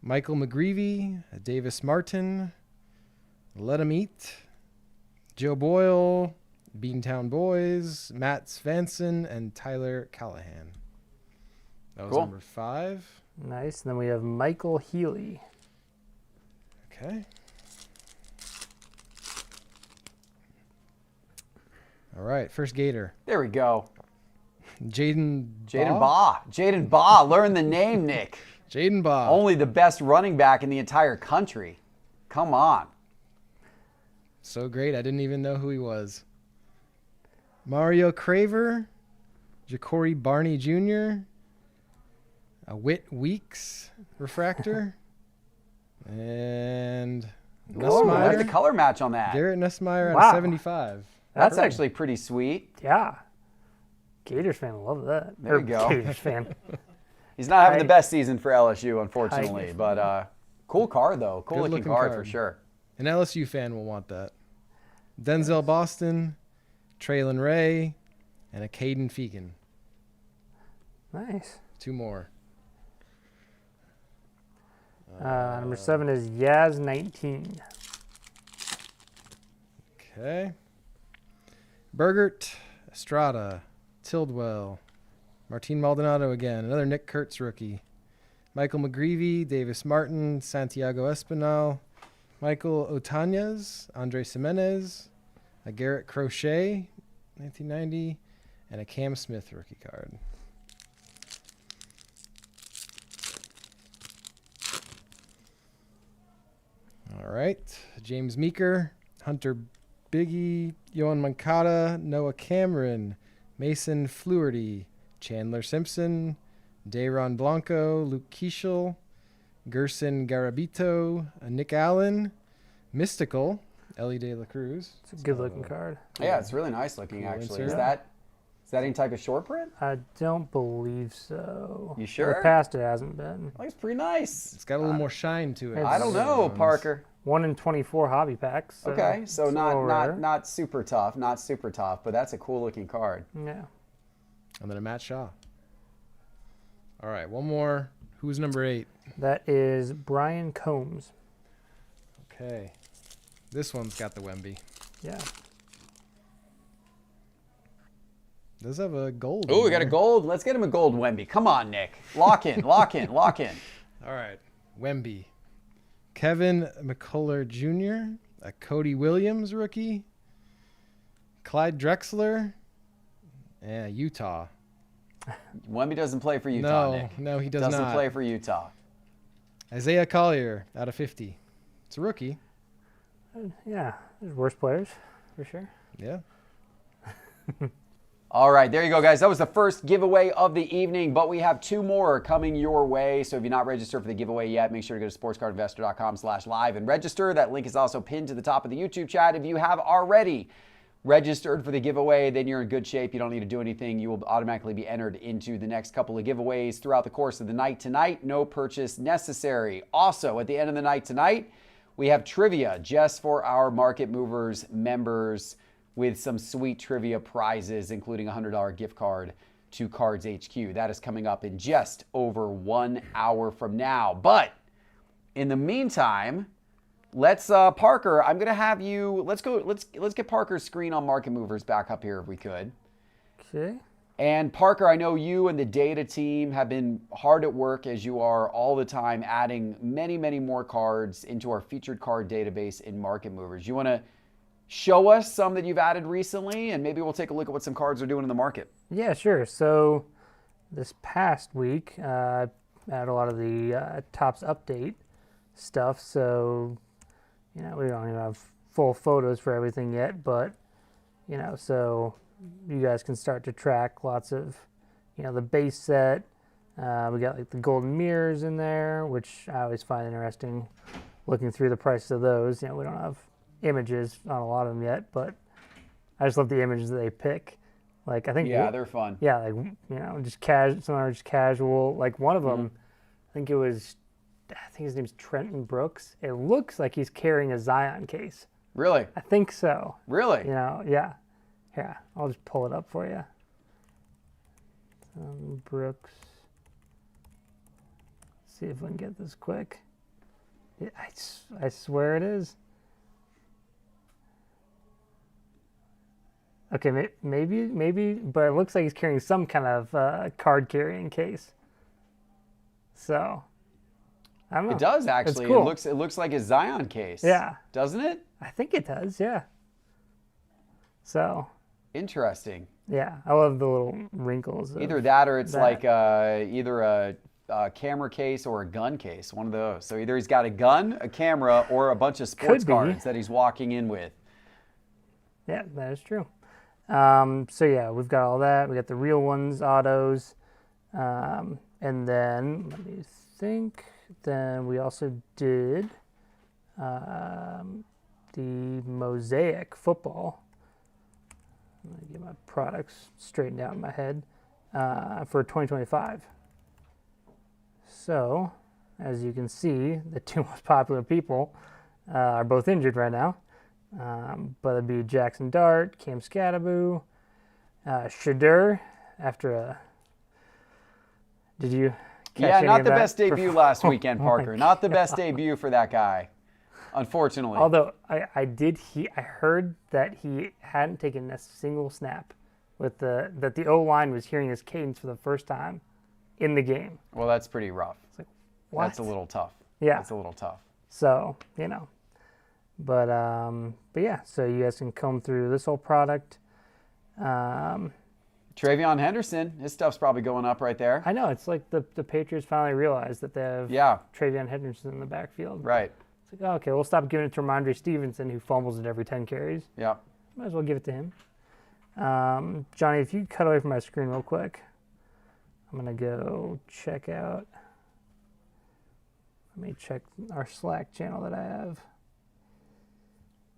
Michael McGreevy, a Davis Martin, Let 'em Eat, Joe Boyle, Beantown Boys, Matt Svensson, and Tyler Callahan. That was Cool. number 5. Nice. And then we have Michael Healy. Okay. All right, first Gator. There we go. Jaden Baugh. Jaden Baugh. Learn the name, Nick. Jaden Baugh. Only the best running back in the entire country. Come on. So great, I didn't even know who he was. Mario Craver, Ja'Cory Barney Jr., a Whit Weeks refractor, and Oh, that's a Nussmeier. color match on that. Garrett Nussmeier at Wow. 75. That's actually pretty sweet. Yeah. Gators fan will love that. There you go. Gators fan. He's not having the Hi- best season for LSU, unfortunately, Tigers. but Cool card, though. Cool looking Good-looking card for card. sure. An LSU fan will want that. Denzel Boston, Traylon Ray, and a Caden Fegan. Nice. 2 more. Number 7 is Yaz 19. Okay. Bergert, Estrada, Tildwell, Martin Maldonado again, another Nick Kurtz rookie. Michael McGreevy, Davis Martin, Santiago Espinal, Michael Otañez, Andre Jimenez, a Garrett Crochet, 1990, and a Cam Smith rookie card. All right. James Meeker, Hunter Biggie, Yohan Moncada, Noah Cameron, Mason Fluharty, Chandler Simpson, Dayron Blanco, Luke Keishel, Gerson Garabito, Nick Allen, Mystical, Ellie De La Cruz. It's a good looking card. Yeah, it's really nice looking, Cool actually. insert. Is that any type of short print? I don't believe so. You sure? In the past, it hasn't been. I think it's pretty nice. It's got a little more shine to it. I don't know, Parker. 1 in 24 hobby packs. So Okay, so it's a little rare. not super tough, but that's a cool looking card. Yeah. And then a Matt Shaw. All right, one more. Who's number 8? That is Brian Combs. Okay. This one's got the Wemby. Yeah. Does have a gold. Oh, in we got a there. gold. Let's get him a gold Wemby. Come on, Nick. Lock in, lock in, lock in. All right, Wemby. Kevin McCullough Jr., a Cody Williams rookie, Clyde Drexler, and Utah. Wemby doesn't play for Utah, No, Nick. no, he does Doesn't not. play for Utah. Isaiah Collier out of 50. It's a rookie. Yeah. There's worse players, for sure. Yeah. All right, there you go, guys. That was the first giveaway of the evening, but we have 2 more coming your way. So if you're not registered for the giveaway yet, make sure to go to sportscardinvestor.com/live and register. That link is also pinned to the top of the YouTube chat. If you have already registered for the giveaway, then you're in good shape. You don't need to do anything. You will automatically be entered into the next couple of giveaways throughout the course of the night tonight. No purchase necessary. Also, at the end of the night tonight, we have trivia just for our Market Movers members with some sweet trivia prizes, including a $100 gift card to Cards HQ. That is coming up in just over 1 hour from now. But in the meantime, let's Parker, I'm gonna have you. Let's get Parker's screen on Market Movers back up here if we could. Okay. And Parker, I know you and the data team have been hard at work, as you are all the time, adding many, many more cards into our featured card database in Market Movers. You want to show us some that you've added recently, and maybe we'll take a look at what some cards are doing in the market. Yeah, sure. So this past week, I had a lot of the Topps update stuff. So, we don't even have full photos for everything yet, but, so you guys can start to track lots of, the base set. We got like the golden mirrors in there, which I always find interesting looking through the prices of those. We don't have images on a lot of them yet, but I just love the images that they pick. Like, I think They're fun. Yeah, like just casual. Some are just casual. Like one of them, I think his name's Trenton Brooks. It looks like he's carrying a Zion case. Really? I think so. Really? Yeah. Yeah, I'll just pull it up for you. Brooks. Let's see if we can get this quick. I swear it is. Okay, maybe, but it looks like he's carrying some kind of card carrying case. So, I don't know. It does actually. It's cool. It looks like a Zion case. Yeah. Doesn't it? I think it does, yeah. So, Interesting. yeah, I love the little wrinkles. of Either that or it's that. like either a camera case or a gun case, one of those. So either he's got a gun, a camera, or a bunch of sports Could be. cards that he's walking in with. Yeah, that is true. So yeah, we've got all that. We got the real ones, autos, and then let me think. Then we also did the Mosaic football. Let me get my products straightened out in my head for 2025. So as you can see, the two most popular people are both injured right now. But it'd be Jackson Dart, Cam Scadaboo, Shadur after a. Did you catch Yeah, any not of the that? best debut last weekend, Parker. Not the best debut for that guy, unfortunately. Although I heard that he hadn't taken a single snap with that the O-line was hearing his cadence for the first time in the game. Well, that's pretty rough. What? That's a little tough. Yeah. That's a little tough. So, but yeah, so you guys can comb through this whole product. Travion Henderson, his stuff's probably going up right there. I know, it's like the Patriots finally realized that they have Travion Henderson in the backfield. Right. It's like, okay, we'll stop giving it to Ramondre Stevenson, who fumbles it every 10 carries. Yeah. Might as well give it to him. Johnny, if you cut away from my screen real quick, I'm going to go check out. Let me check our Slack channel that I have.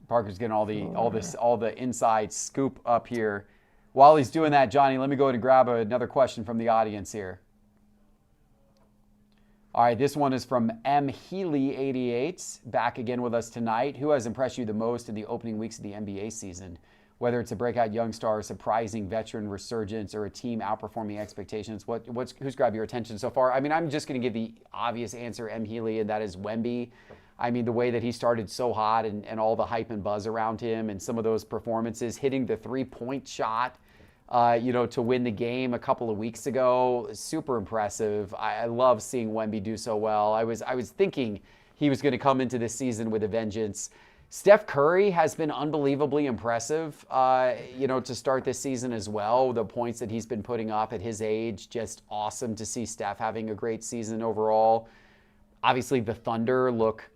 Parker's getting all the inside scoop up here. While he's doing that, Johnny, let me go ahead and grab another question from the audience here. All right, this one is from M. Healy88, back again with us tonight. Who has impressed you the most in the opening weeks of the NBA season? Whether it's a breakout young star, surprising veteran resurgence, or a team outperforming expectations, who's grabbed your attention so far? I mean, I'm just going to give the obvious answer, M. Healy, and that is Wemby. I mean, the way that he started so hot and all the hype and buzz around him and some of those performances, hitting the three-point shot, to win the game a couple of weeks ago, super impressive. I love seeing Wemby do so well. I was thinking he was going to come into this season with a vengeance. Steph Curry has been unbelievably impressive, to start this season as well. The points that he's been putting up at his age, just awesome to see Steph having a great season overall. Obviously, the Thunder look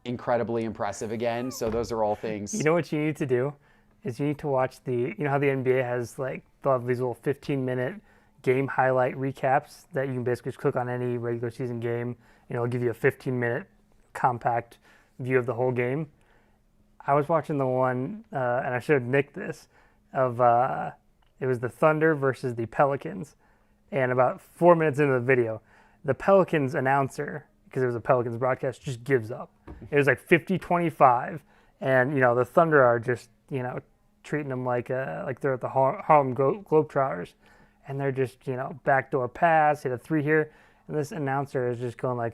incredibly impressive again. So those are all things. You know what you need to do is you need to watch how the NBA has they'll have these little 15-minute game highlight recaps that you can basically just click on any regular season game. It'll give you a 15-minute compact view of the whole game. I was watching the one, and I showed Nick this, of it was the Thunder versus the Pelicans. And about 4 minutes into the video, the Pelicans announcer, because it was a Pelicans broadcast, just gives up. It was 50-25, and the Thunder are just treating them like they're at the Harlem Globetrotters, and they're just backdoor pass, hit a three here, and this announcer is just going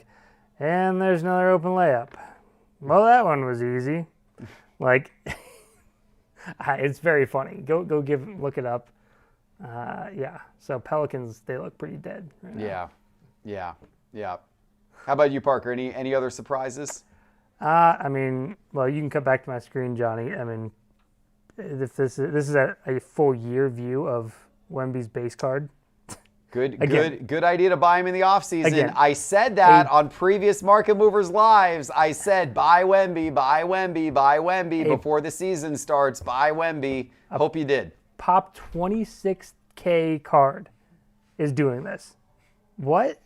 and there's another open layup. Well, that one was easy. It's very funny. Go look it up. Yeah. So Pelicans, they look pretty dead right now. Yeah. How about you, Parker? Any other surprises? You can cut back to my screen, Johnny. I mean, if this is a full year view of Wemby's base card. Good idea to buy him in the offseason. Again, I said that on previous Market Movers lives. I said buy Wemby before the season starts. Buy Wemby. I hope you did. Pop 26K card is doing this. What?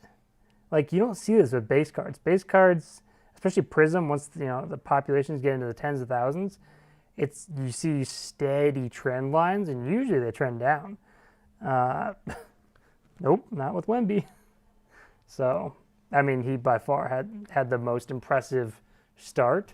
You don't see this with base cards. Base cards, especially Prism, once the populations get into the tens of thousands, you see steady trend lines, and usually they trend down. Nope, not with Wemby. So, he by far had the most impressive start.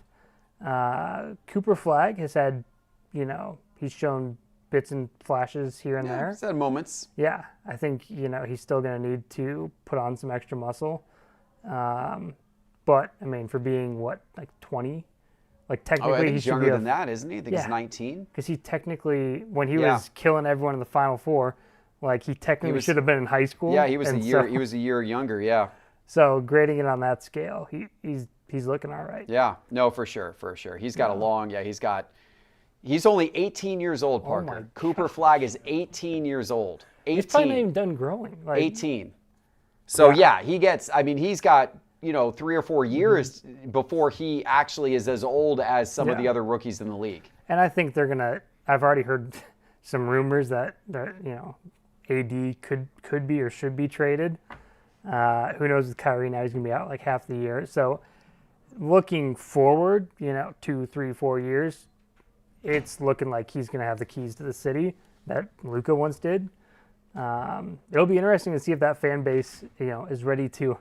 Cooper Flagg has had, he's shown bits and flashes here and there. He's had moments. Yeah, I think, he's still going to need to put on some extra muscle. But, for being, 20? Technically, I think he he's should younger be than that, isn't he? I think he's 19. Because he technically, when he was killing everyone in the Final Four, he technically should have been in high school. Yeah, he was a year younger. Yeah. So grading it on that scale, he's looking all right. Yeah, no, for sure. He's got he's only 18 years old, Parker. Cooper Flagg is 18 years old. 18. He's probably not even done growing. 18. So he's got 3 or 4 years before he actually is as old as some of the other rookies in the league. And I think I've already heard some rumors that AD could be or should be traded. Who knows with Kyrie now, he's going to be out half the year. So looking forward, 2, 3, 4 years, it's looking like he's going to have the keys to the city that Luka once did. It'll be interesting to see if that fan base, is ready to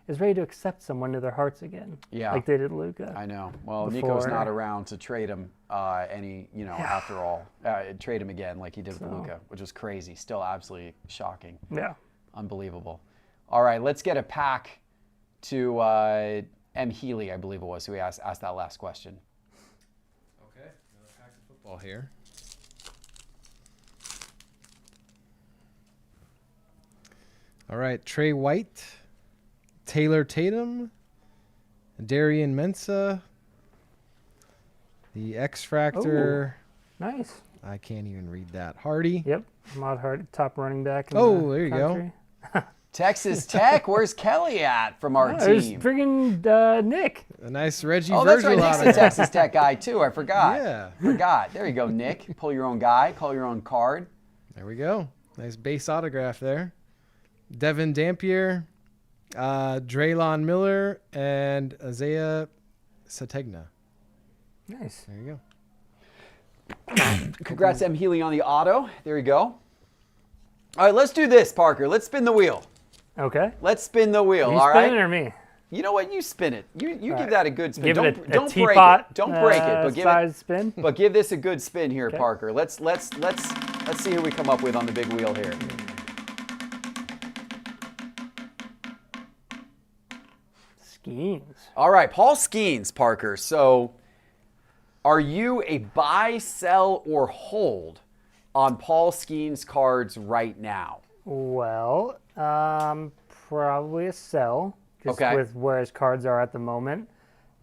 is ready to accept someone to their hearts again. Yeah. Like they did Luka. I know. Well, Before. Nico's not around to trade him after all. Trade him again like he did with Luka, which was crazy. Still absolutely shocking. Yeah. Unbelievable. All right, let's get a pack to M. Healy, I believe it was, who asked that last question. Okay, another pack of football here. All right, Trey White, Taylor Tatum, Darian Mensah, the X Factor. Nice. I can't even read that. Hardy. Yep. Ahmad Hardy, top running back in There you country. go. Texas Tech, where's Kelly at from our There's team? friggin' Nick. A nice Reggie Oh, that's right. Virgil Nick's out a of there. Texas Tech guy, too. I forgot. Yeah. Forgot. There you go, Nick. Pull your own guy. Call your own card. There we go. Nice base autograph there. Devin Dampier, Draylon Miller, and Isaiah Sategna. Nice. There you go. Congrats, M. Healy, on the auto. There you go. All right, let's do this, Parker. Let's spin the wheel. Okay. Let's spin the wheel, You all spinning right? or me? You know what? You spin it. You give right. that a good spin. Give don't it a don't break teapot, it. Don't break it, but give size it. spin. But give this a good spin here, Okay. Parker. Let's see who we come up with on the big wheel here. Skeens. All right, Paul Skeens, Parker. So, are you a buy, sell, or hold on Paul Skeens cards right now? Well, probably a sell. Just Okay. with where his cards are at the moment.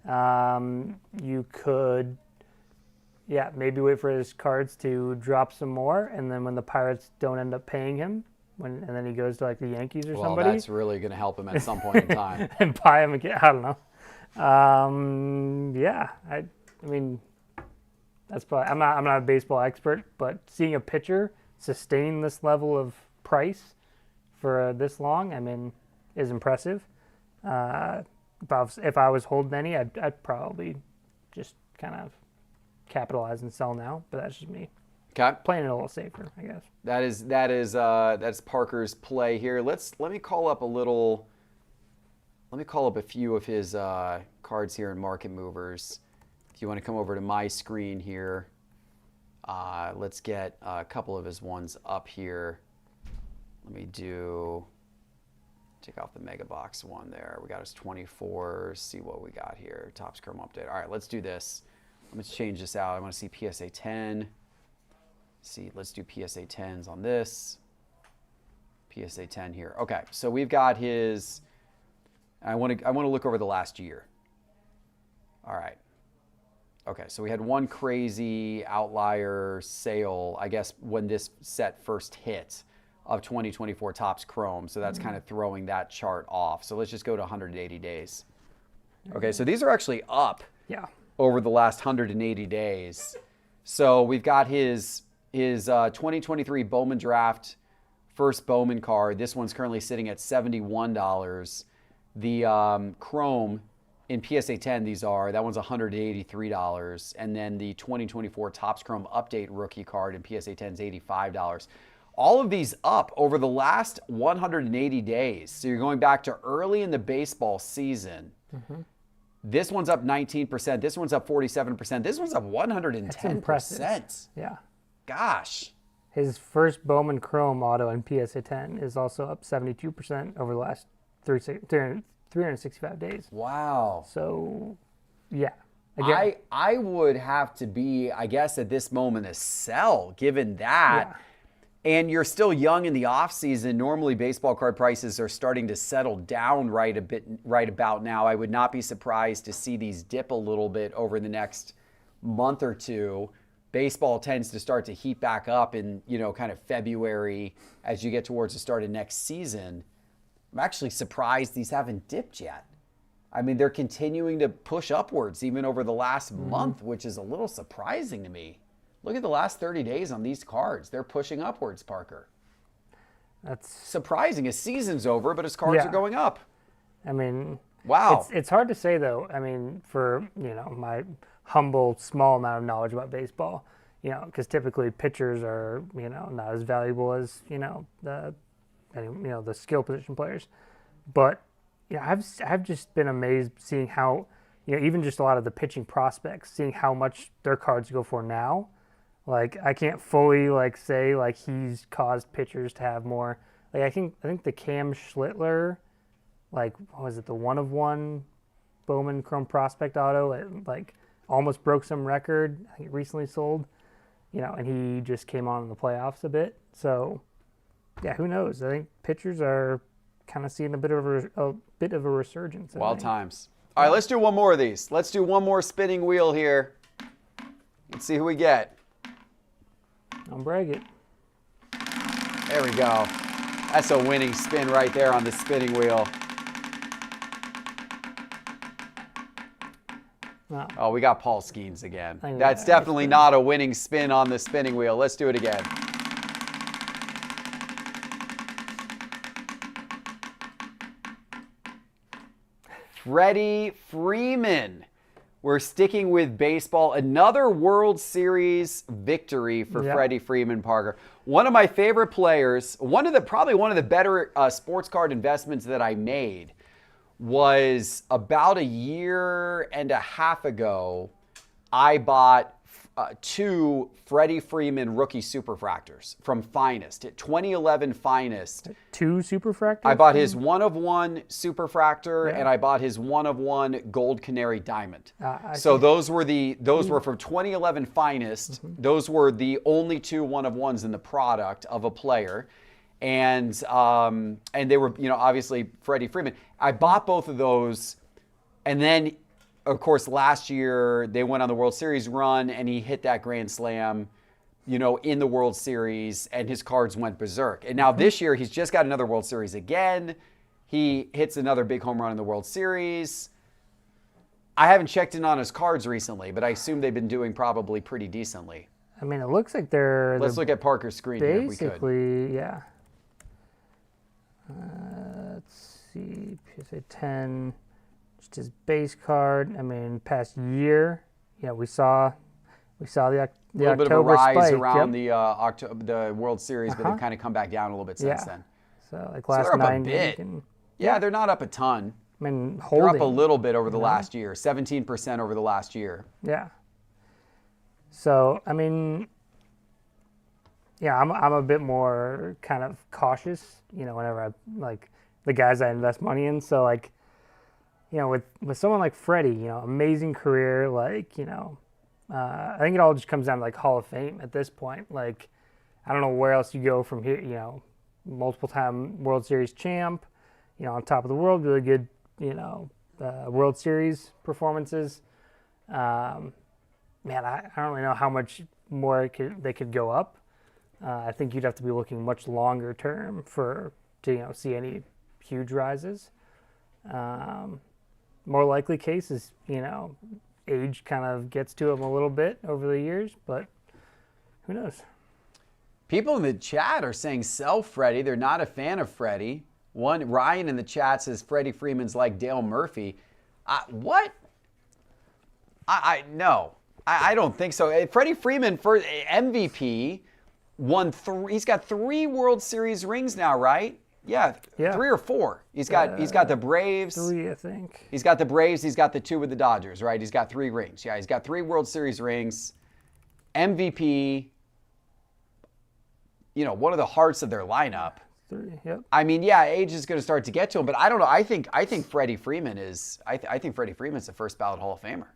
You could, maybe wait for his cards to drop some more, and then when the Pirates don't end up paying him, and then he goes to like the Yankees or Well, somebody, that's really going to help him at some point in time. and buy him again. I don't know. I mean, that's probably. I'm not a baseball expert, but seeing a pitcher sustain this level of price for this long, I mean, is impressive. If I was holding any, I'd probably just kind of capitalize and sell now. But that's just me Okay. playing it a little safer, I guess. That's Parker's play here. Let me call up a few of his cards here in Market Movers. If you want to come over to my screen here, let's get a couple of his ones up here. Let me take off the Mega Box one there. We got his 24. See what we got here. Topps Chrome update. All right, let's do this. Let's change this out. I want to see PSA 10. See, let's do PSA 10s on this. PSA 10 here. Okay, so we've got his. I want to look over the last year. All right. Okay, so we had one crazy outlier sale, I guess, when this set first hit of 2024 Topps Chrome. So that's kind of throwing that chart off. So let's just go to 180 days. Okay, so these are actually up over the last 180 days. So we've got his 2023 Bowman Draft first Bowman card. This one's currently sitting at $71. The Chrome in PSA 10, that one's $183. And then the 2024 Topps Chrome Update rookie card in PSA 10 is $85. All of these up over the last 180 days. So you're going back to early in the baseball season. Mm-hmm. This one's up 19%. This one's up 47%. This one's up 110%. That's impressive. Yeah. Gosh. His first Bowman Chrome auto in PSA 10 is also up 72% over the last 365 days. Wow. So, yeah. Again, I would have to be, I guess, at this moment a sell, given that. Yeah. And you're still young in the off season. Normally, baseball card prices are starting to settle down right about now. I would not be surprised to see these dip a little bit over the next month or two. Baseball tends to start to heat back up in, kind of February as you get towards the start of next season. I'm actually surprised these haven't dipped yet. I mean, they're continuing to push upwards even over the last month, which is a little surprising to me. Look at the last 30 days on these cards. They're pushing upwards, Parker. that's Surprising. His season's over, but his cards are going up. I mean, Wow. It's hard to say though. I mean, for my humble small amount of knowledge about baseball, because typically pitchers are not as valuable as the skill position players, but I've just been amazed seeing how, even just a lot of the pitching prospects, seeing how much their cards go for now. Like, I can't fully say he's caused pitchers to have more. Like, I think the Cam Schlittler, what was it, the 1-of-1 Bowman Chrome Prospect Auto, it almost broke some record. I think it recently sold, and he just came on in the playoffs a bit. So, yeah, who knows? I think pitchers are kind of seeing a bit of a resurgence. Wild times. All right, let's do one more of these. Let's do one more spinning wheel here. Let's see who we get. Don't brag it. There we go. That's a winning spin right there on the spinning wheel. No. Oh, we got Paul Skeens again. That's definitely not a winning spin on the spinning wheel. Let's do it again. Freddie Freeman. We're sticking with baseball. Another World Series victory for Freddie Freeman, Parker. One of my favorite players, probably one of the better sports card investments that I made was about a year and a half ago. I bought 2 Freddie Freeman rookie superfractors from Finest, at 2011 Finest. 2 superfractors? I bought his 1-of-1 superfractor, and I bought his 1-of-1 gold canary diamond. So those were from 2011 Finest. Mm-hmm. Those were the only 2 1-of-1s in the product of a player. And they were, obviously Freddie Freeman. I bought both of those, and then, of course, last year they went on the World Series run, and he hit that grand slam, in the World Series, and his cards went berserk. And now this year he's just got another World Series again. He hits another big home run in the World Series. I haven't checked in on his cards recently, but I assume they've been doing probably pretty decently. I mean, it looks like they're... Let's look at Parker's screen here if we could. Basically, yeah. Let's see, PSA 10, just his base card. I mean, past year, we saw the October little bit of a rise spike, around the World Series, but they've kind of come back down a little bit since then. So last they're up 9 a bit. and, They're not up a ton. I mean, they're up a little bit over the last year, 17% over the last year. Yeah. So I mean, I'm a bit more kind of cautious, whenever I the guys I invest money in. So with someone like Freddie, amazing career, I think it all just comes down to Hall of Fame at this point. I don't know where else you go from here. Multiple time World Series champ, on top of the world, really good, World Series performances. Man, I don't really know how much more they could go up. I think you'd have to be looking much longer term to see any huge rises. More likely case is, age kind of gets to him a little bit over the years, but who knows? People in the chat are saying sell Freddie. They're not a fan of Freddie. Ryan in the chat says Freddie Freeman's like Dale Murphy. What? No. I don't think so. Freddie Freeman, for MVP, won 3. He's got 3 World Series rings now, right? Yeah, 3 or 4. He's got the Braves. 3, I think. He's got the Braves. He's got the 2 with the Dodgers, right? He's got 3 rings. Yeah, he's got 3 World Series rings. MVP. One of the hearts of their lineup. 3. Yep. I mean, age is going to start to get to him, but I don't know. I think Freddie Freeman is. I think Freddie Freeman's the first ballot Hall of Famer.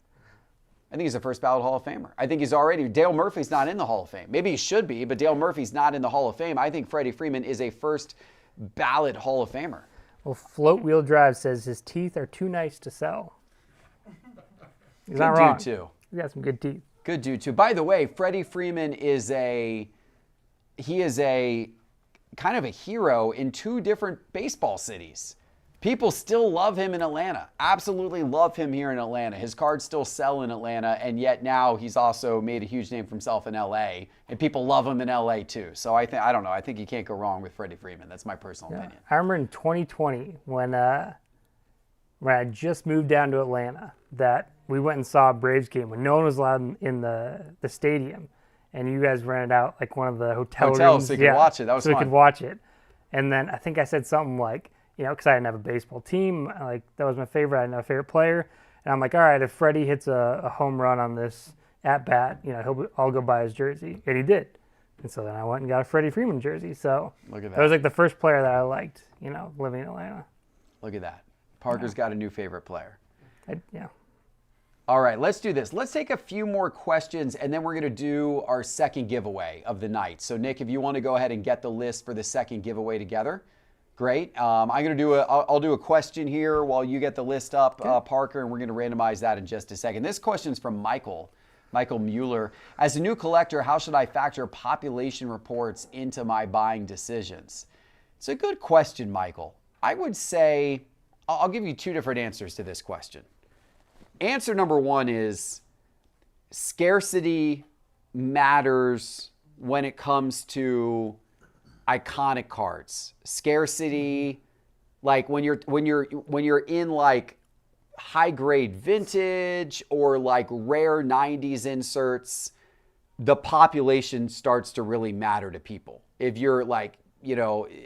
I think he's a first ballot Hall of Famer. I think he's already. Dale Murphy's not in the Hall of Fame. Maybe he should be, but Dale Murphy's not in the Hall of Fame. I think Freddie Freeman is a first ballot Hall of Famer. Well, Float Wheel Drive says his teeth are too nice to sell. He's not wrong. Good dude, too. He's got some good teeth. Good dude, too. By the way, Freddie Freeman is he is a kind of a hero in 2 different baseball cities. People still love him in Atlanta. Absolutely love him here in Atlanta. His cards still sell in Atlanta, and yet now he's also made a huge name for himself in LA, and people love him in LA too. So I don't know. I think you can't go wrong with Freddie Freeman. That's my personal opinion. I remember in 2020 when I just moved down to Atlanta that we went and saw a Braves game when no one was allowed in the stadium, and you guys rented out one of the hotel rooms so you could watch it. That was fun. So we could watch it, and then I think I said something like, because I didn't have a baseball team. Like, that was my favorite. I didn't have a favorite player. And I'm like, all right, if Freddie hits a home run on this at bat, I'll go buy his jersey. And he did. And so then I went and got a Freddie Freeman jersey. So Look at that was that. like the first player that I liked, living in Atlanta. Look at that. Parker's got a new favorite player. Yeah. All right, let's do this. Let's take a few more questions, and then we're going to do our second giveaway of the night. So, Nick, if you want to go ahead and get the list for the second giveaway together, great. I'm going to do I'll do a question here while you get the list up, Parker, and we're going to randomize that in just a second. This question's from Michael Mueller. As a new collector, how should I factor population reports into my buying decisions? It's a good question, Michael. I would say, I'll give you two different answers to this question. Answer number one is scarcity matters when it comes to iconic cards. Scarcity, like when you're in like high grade vintage or like rare 90s inserts, the population starts to really matter to people. If you're like,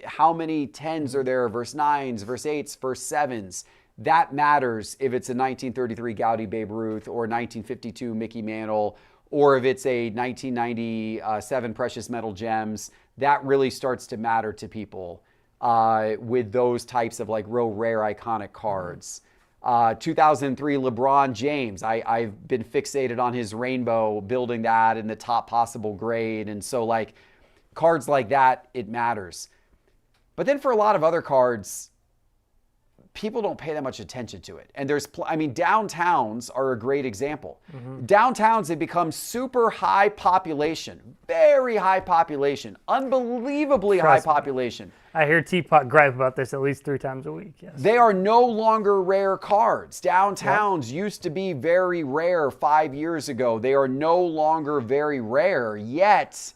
how many 10s are there versus 9s versus 8s versus 7s? That matters if it's a 1933 Gaudy Babe Ruth or 1952 Mickey Mantle, or if it's a 1997 Precious Metal Gems. That really starts to matter to people with those types of like real rare iconic cards. 2003 LeBron James, I've been fixated on his rainbow, building that in the top possible grade. And so like cards like that, it matters. But then for a lot of other cards, people don't pay that much attention to it. And downtowns are a great example. Downtowns have become super high population, very high population, unbelievably high population. I hear TPott gripe about this at least 3 times a week. Yes. They are no longer rare cards. Downtowns used to be very rare 5 years ago. They are no longer very rare, yet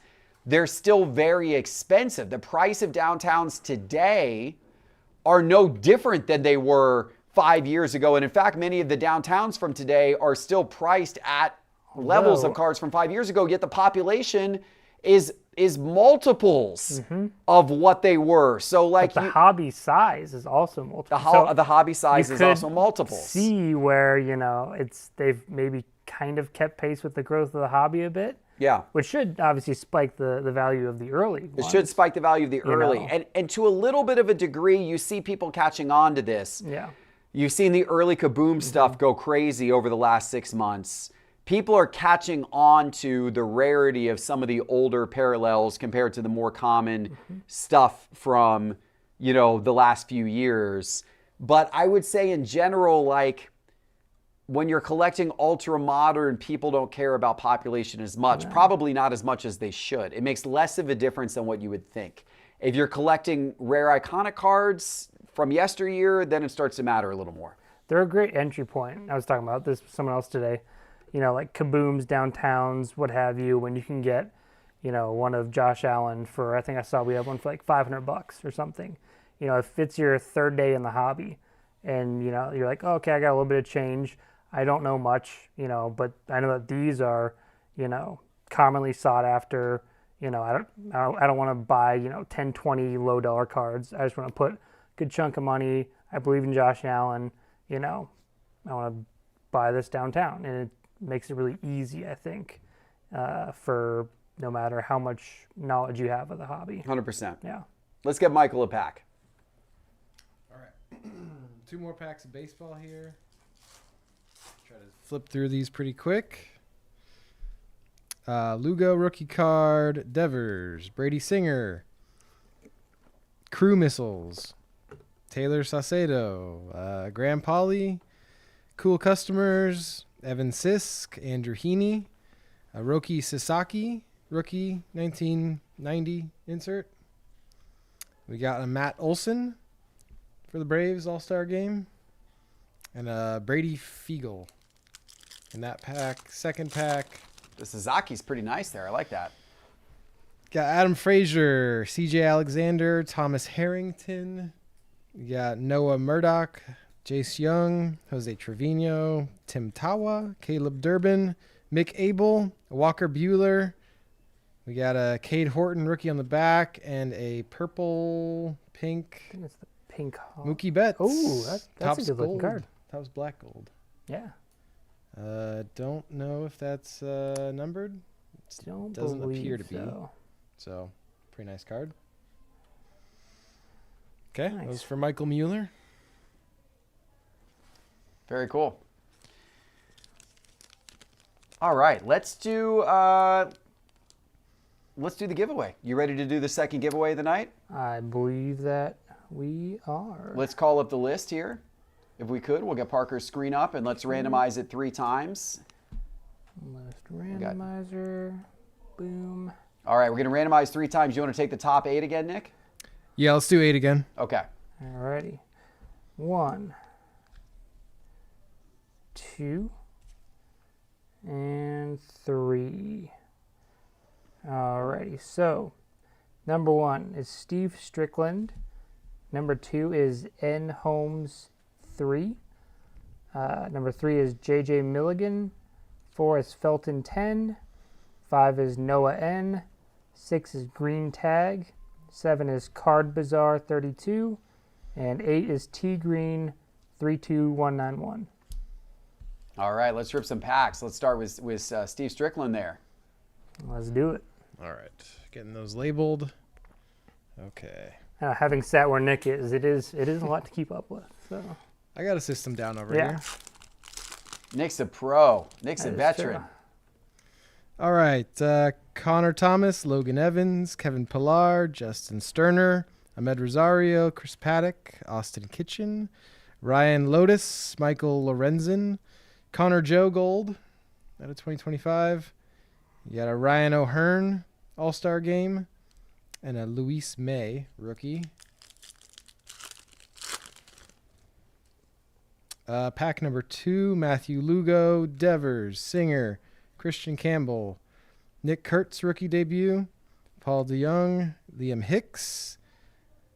they're still very expensive. The price of downtowns today are no different than they were 5 years ago. And in fact, many of the downtowns from today are still priced at levels of cards from 5 years ago, yet the population is multiples of what they were. So like the hobby size is also multiple. The hobby size is also multiples. See where, they've maybe kind of kept pace with the growth of the hobby a bit. Yeah. Which should obviously spike the value of the early ones. It should spike the value of the early. And to a little bit of a degree, you see people catching on to this. Yeah. You've seen the early Kaboom stuff go crazy over the last 6 months. People are catching on to the rarity of some of the older parallels compared to the more common stuff from, the last few years. But I would say in general, like, when you're collecting ultra modern, people don't care about population as much. Probably not as much as they should. It makes less of a difference than what you would think. If you're collecting rare iconic cards from yesteryear, then it starts to matter a little more. They're a great entry point. I was talking about this with someone else today. Like Kabooms, downtowns, what have you, when you can get, one of Josh Allen for, I think I saw we have one for like $500 or something. If it's your third day in the hobby and, you're like, oh, okay, I got a little bit of change. I don't know much, but I know that these are, commonly sought after. I don't want to buy, 10, 20 low dollar cards. I just want to put a good chunk of money. I believe in Josh Allen. I want to buy this downtown, and it makes it really easy, I think, for no matter how much knowledge you have of the hobby. 100%. Yeah. Let's get Michael a pack. All right. 2 more packs of baseball here. Try to flip through these pretty quick. Lugo rookie card, Devers, Brady Singer, Crew Missiles, Taylor Saucedo, Graham Polly, Cool Customers, Evan Sisk, Andrew Heaney, Roki Sasaki, rookie 1990 insert. We got a Matt Olson for the Braves All-Star game, and Brady Fiegel in that pack. Second pack. The Suzuki's pretty nice there. I like that. Got Adam Frazier, CJ Alexander, Thomas Harrington. We got Noah Murdoch, Jace Young, Jose Trevino, Tim Tawa, Caleb Durbin, Mick Abel, Walker Buehler. We got a Cade Horton rookie on the back and a purple, pink. It's the Pink. Mookie Betts. Oh, that's Topps a good looking gold. card. That was black gold. Yeah. Don't know if that's numbered. Doesn't appear to be. So, pretty nice card. Okay, Nice. that was for Michael Mueller. Very cool. All right, let's do the giveaway. You ready to do the second giveaway of the night? I believe that we are. Let's call up the list here. If we could, we'll get Parker's screen up and let's randomize it 3 times. List randomizer. Boom. All right, we're going to randomize 3 times. You want to take the top 8 again, Nick? Yeah, let's do 8 again. Okay. Alrighty. 1, 2, and 3. Alrighty. So, number 1 is Steve Strickland. Number 2 is N. Holmes 3. Number 3 is J.J. Milligan. 4 is Felton 10. 5 is Noah N. 6 is Green Tag. 7 is Card Bazaar 32. And 8 is T Green 32191. All right, let's rip some packs. Let's start with Steve Strickland there. Let's do it. All right, getting those labeled. Okay. Having sat where Nick is, it is a lot to keep up with. So I got a system down over yeah. here. Nick's a pro. Nick's a That is veteran. true. All right, Connor Thomas, Logan Evans, Kevin Pillar, Justin Sterner, Ahmed Rosario, Chris Paddock, Austin Kitchen, Ryan Lotus, Michael Lorenzen, Connor Joe Gold out of 2025. You got a Ryan O'Hearn All-Star Game and a Luis May rookie. Pack number 2, Matthew Lugo, Devers, Singer, Christian Campbell, Nick Kurtz rookie debut, Paul DeYoung, Liam Hicks,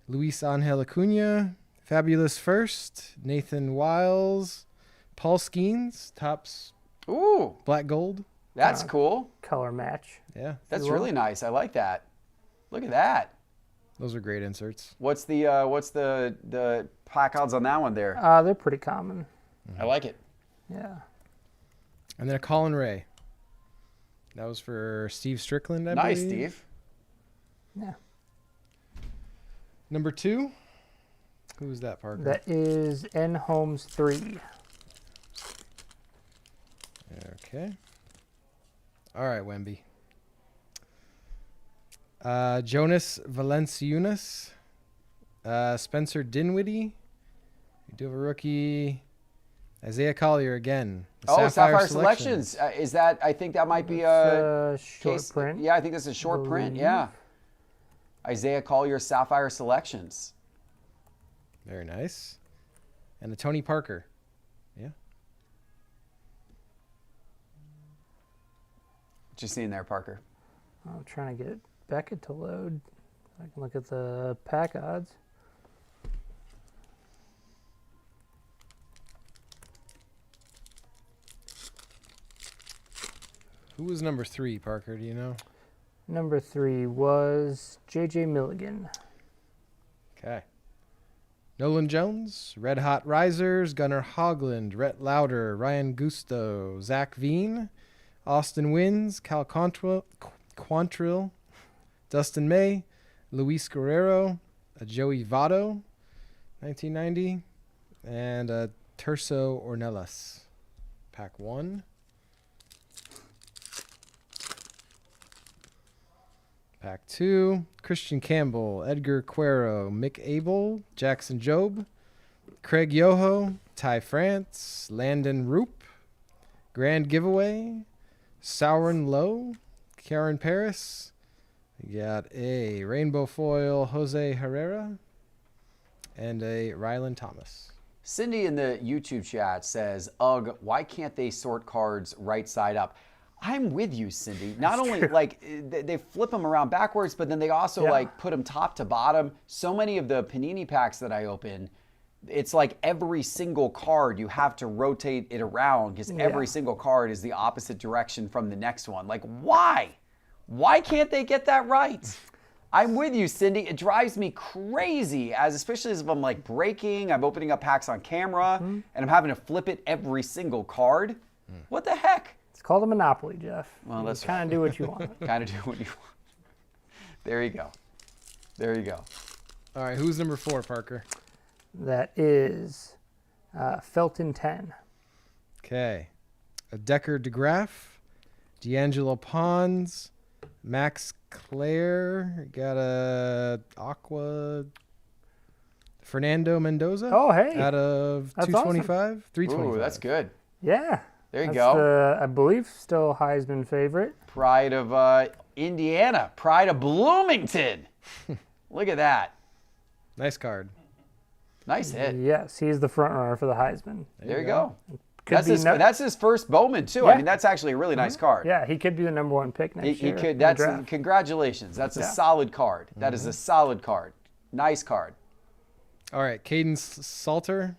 Luis Angel Acuna, Fabulous First, Nathan Wiles, Paul Skeens, Topps Ooh, black gold. that's cool. Color match. Yeah, That's really nice. I like that. Look at that. those are great inserts. What's the pack odds on that one there? They're pretty common. I like it. Yeah. And then a Colin Ray. That was for Steve Strickland, I Nice, believe. Steve. Yeah. Number 2. Who was that, Parker? That is N. Holmes 3. Okay. All right, Wemby. Jonas Valanciunas. Spencer Dinwiddie. You do have a rookie. Isaiah Collier again. Oh, Sapphire Selections. Is that? I think that might be a Short case- print. Yeah, I think that's a short print. Believe. Yeah. Isaiah Collier Sapphire Selections. Very nice. And a Tony Parker. Yeah. What you seeing there, Parker? I'm trying to get Beckett to load. I can look at the pack odds. Who was number 3, Parker? Do you know? Number 3 was J.J. Milligan. Okay. Nolan Jones, Red Hot Risers, Gunnar Hogland, Rhett Lauder, Ryan Gusto, Zach Veen, Austin Wins, Cal Quantrill, Dustin May, Luis Guerrero, a Joey Votto, 1990, and a Terso Ornelas. Pack 1. Pack 2, Christian Campbell, Edgar Cuero, Mick Abel, Jackson Jobe, Craig Yoho, Ty France, Landon Roop, Grand Giveaway, Sauron Lowe, Karen Paris. You got a Rainbow Foil, Jose Herrera, and a Rylan Thomas. Cindy in the YouTube chat says, "Ugh, why can't they sort cards right side up?" I'm with you, Cindy. Not only like they flip them around backwards, but then they also like put them top to bottom. So many of the Panini packs that I open, it's like every single card you have to rotate it around because every single card is the opposite direction from the next one. Like, why? Why can't they get that right? I'm with you, Cindy. It drives me crazy, especially as if I'm like breaking, I'm opening up packs on camera, and I'm having to flip it every single card. What the heck? It's called a monopoly, Jeff. Well, You that's kind of do what you want. Kind of do what you want. There you go. There you go. All right, who's number 4, Parker? That is Felton 10. Okay. A Decker DeGraff, D'Angelo Pons, Max Clare, got a Aqua Fernando Mendoza. Oh, hey. Out of That's 225, 325. Ooh, that's good. Yeah. There you That's go. I believe still Heisman favorite. Pride of Indiana. Pride of Bloomington. Look at that. Nice card. Nice hit. Yes, he's the front runner for the Heisman. There you go. Could be That's his first Bowman, too. Yeah. I mean, that's actually a really nice card. Yeah, he could be the number 1 pick next He year. could. in the That's draft. congratulations. That's a solid card. That is a solid card. Nice card. All right, Cadence Salter,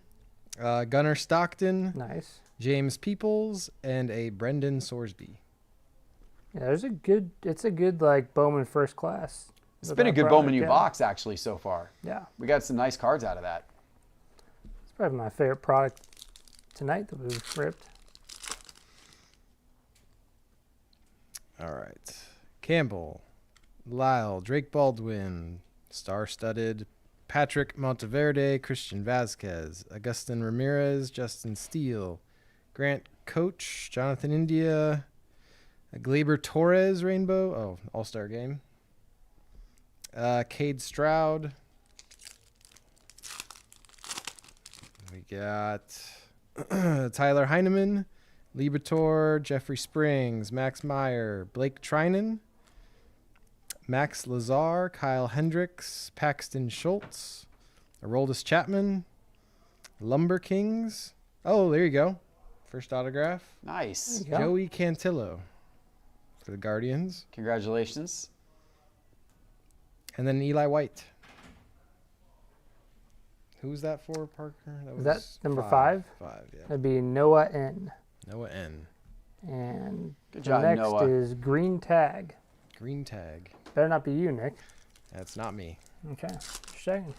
Gunnar Stockton, Nice. James Peoples, and a Brendan Sorsby. Yeah, it's a good like Bowman first class. It's been a good Bowman U box actually so far. Yeah, We got some nice cards out of that. it's probably my favorite product tonight that we've ripped. All right. Campbell, Lyle, Drake Baldwin, star-studded, Patrick Monteverde, Christian Vasquez, Augustin Ramirez, Justin Steele, Grant Coach, Jonathan India, a Glaber Torres rainbow, all-star game, Cade Stroud. We got Tyler Heineman, Libator, Jeffrey Springs, Max Meyer, Blake Trinan, Max Lazar, Kyle Hendricks, Paxton Schultz, Aroldis Chapman, Lumber Kings. Oh, there you go. First autograph. Nice. Yeah. Joey Cantillo for the Guardians. Congratulations. And then Eli White. Who's that for, Parker? Is that number 5? 5, yeah. That'd be Noah N. Noah N. And Good the job, next Noah. is Green Tag. Green tag. Better not be you, Nick. That's not me. Okay, just checking.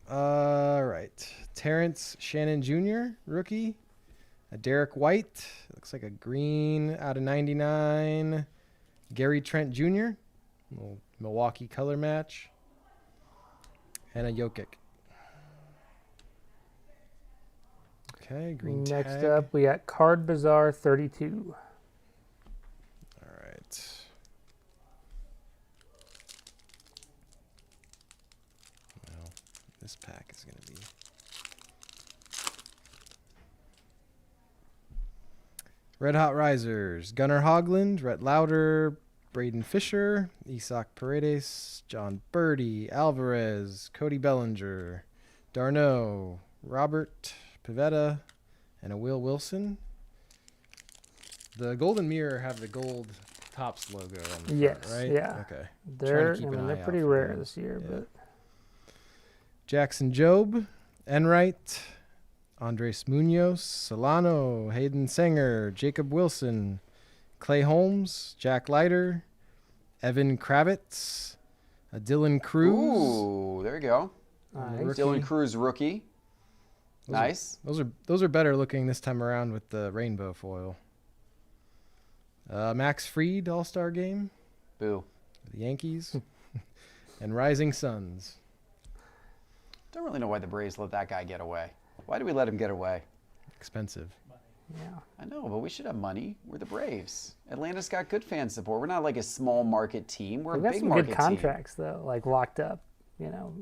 All right. Terrence Shannon Jr., rookie. A Derek White. Looks like a green out of 99. Gary Trent Jr., little Milwaukee color match. And a Jokic. Okay, green tag. Next up, we got Card Bazaar 32. All right. Well, this pack is going to be... Red Hot Risers, Gunnar Hogland, Rhett Lauder, Braden Fisher, Isak Paredes, John Birdie, Alvarez, Cody Bellinger, Darno, Robert Pivetta, and a Will Wilson. The Golden Mirror have the gold Topps logo on the Yes, front, right? yeah. Okay. They're, keep I an mean, eye they're out pretty for rare those. this year, Yeah. but Jackson Job, Enright, Andres Munoz, Solano, Hayden Sanger, Jacob Wilson, Clay Holmes, Jack Leiter, Evan Kravitz, Dylan Cruz. Ooh, there you go. nice. Rookie. Dylan Cruz, rookie. Nice. Those are better looking this time around with the rainbow foil. Max Fried, All-Star Game, Boo. the Yankees, and Rising Suns. Don't really know why the Braves let that guy get away. Why do we let him get away? Expensive. Yeah. I know, but we should have money. We're the Braves. Atlanta's got good fan support. We're not like a small market team. We're We a got big some market good team. contracts though, like locked up. You know,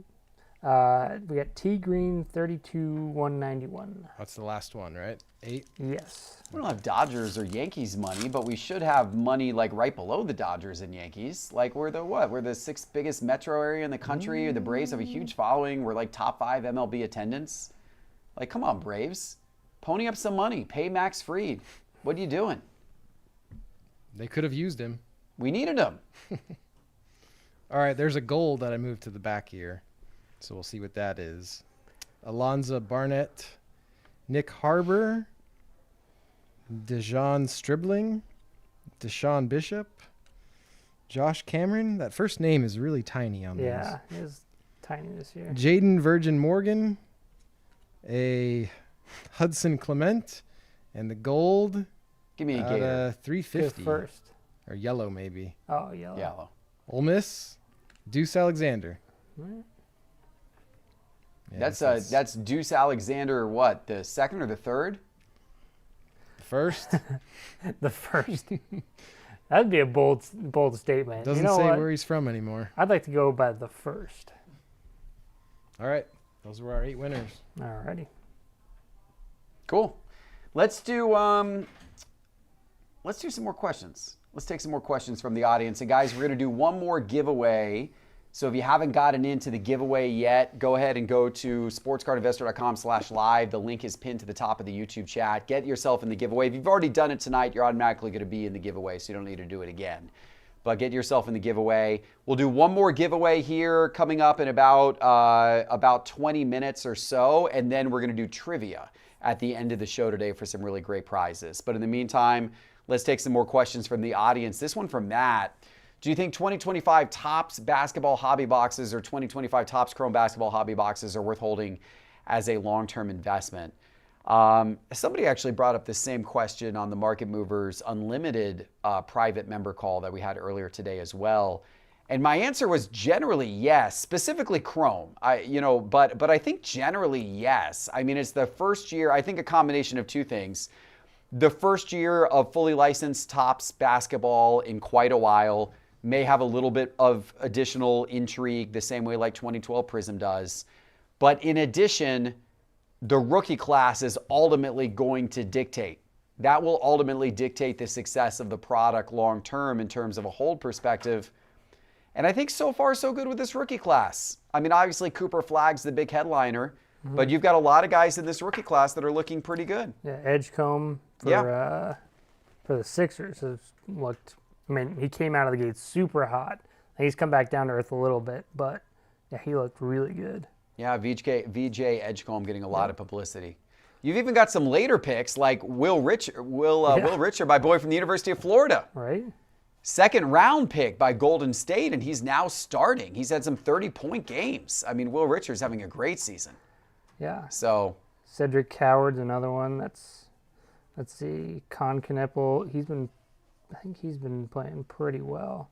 we got T Green 32/191. That's the last one, right? 8. Yes. We don't have Dodgers or Yankees money, but we should have money like right below the Dodgers and Yankees. Like we're the what? We're the 6th biggest metro area in the country. The Braves have a huge following. We're like top 5 MLB attendance. Like, come on, Braves. Pony up some money. Pay Max Fried. What are you doing? They could have used him. We needed him. All right, there's a gold that I moved to the back here. So we'll see what that is. Alonza Barnett, Nick Harbour, Dejan Stribling, Deshaun Bishop, Josh Cameron. That first name is really tiny on Yeah, he is tiny this year. these. Jaden Virgin Morgan, a Hudson Clement, and the gold. Give me a Out gator. of 350. Good first. Or yellow, maybe. Oh, yellow. Yellow. Ole Miss, Deuce Alexander. Right. Yeah, That's Deuce Alexander, what, the second or the third? first. The first. That'd be a bold statement. Doesn't you know say what? where he's from anymore. I'd like to go by the first. All right. Those were our 8 winners. Alrighty. Cool. Let's do some more questions. Let's take some more questions from the audience. And guys, we're going to do one more giveaway. So if you haven't gotten into the giveaway yet, go ahead and go to sportscardinvestor.com/live. The link is pinned to the top of the YouTube chat. Get yourself in the giveaway. If you've already done it tonight, you're automatically going to be in the giveaway, so you don't need to do it again. But get yourself in the giveaway. We'll do one more giveaway here coming up in about 20 minutes or so, and then we're going to do trivia at the end of the show today for some really great prizes. But in the meantime, let's take some more questions from the audience. This one from Matt. Do you think 2025 Topps basketball hobby boxes or 2025 Topps Chrome basketball hobby boxes are worth holding as a long-term investment? Somebody actually brought up the same question on the Market Movers Unlimited private member call that we had earlier today as well. And my answer was generally yes, specifically Chrome. But I think generally yes. I mean, it's the first year, I think a combination of two things. The first year of fully licensed Topps basketball in quite a while may have a little bit of additional intrigue, the same way like 2012 Prism does. But in addition, the rookie class is ultimately going to dictate. That will ultimately dictate the success of the product long term in terms of a hold perspective. And I think so far so good with this rookie class. I mean, obviously Cooper Flagg's the big headliner, but you've got a lot of guys in this rookie class that are looking pretty good. Yeah, Edgecombe for the Sixers has looked. I mean, he came out of the gate super hot. He's come back down to earth a little bit, but yeah, he looked really good. Yeah, VJ Edgecombe getting a lot of publicity. You've even got some later picks like Will Richard, my boy from the University of Florida. Right. Second round pick by Golden State, and he's now starting. He's had some 30-point games. I mean, Will Richard's having a great season. Yeah. So Cedric Coward's another one. Let's see, Con Kneppel. I think he's been playing pretty well.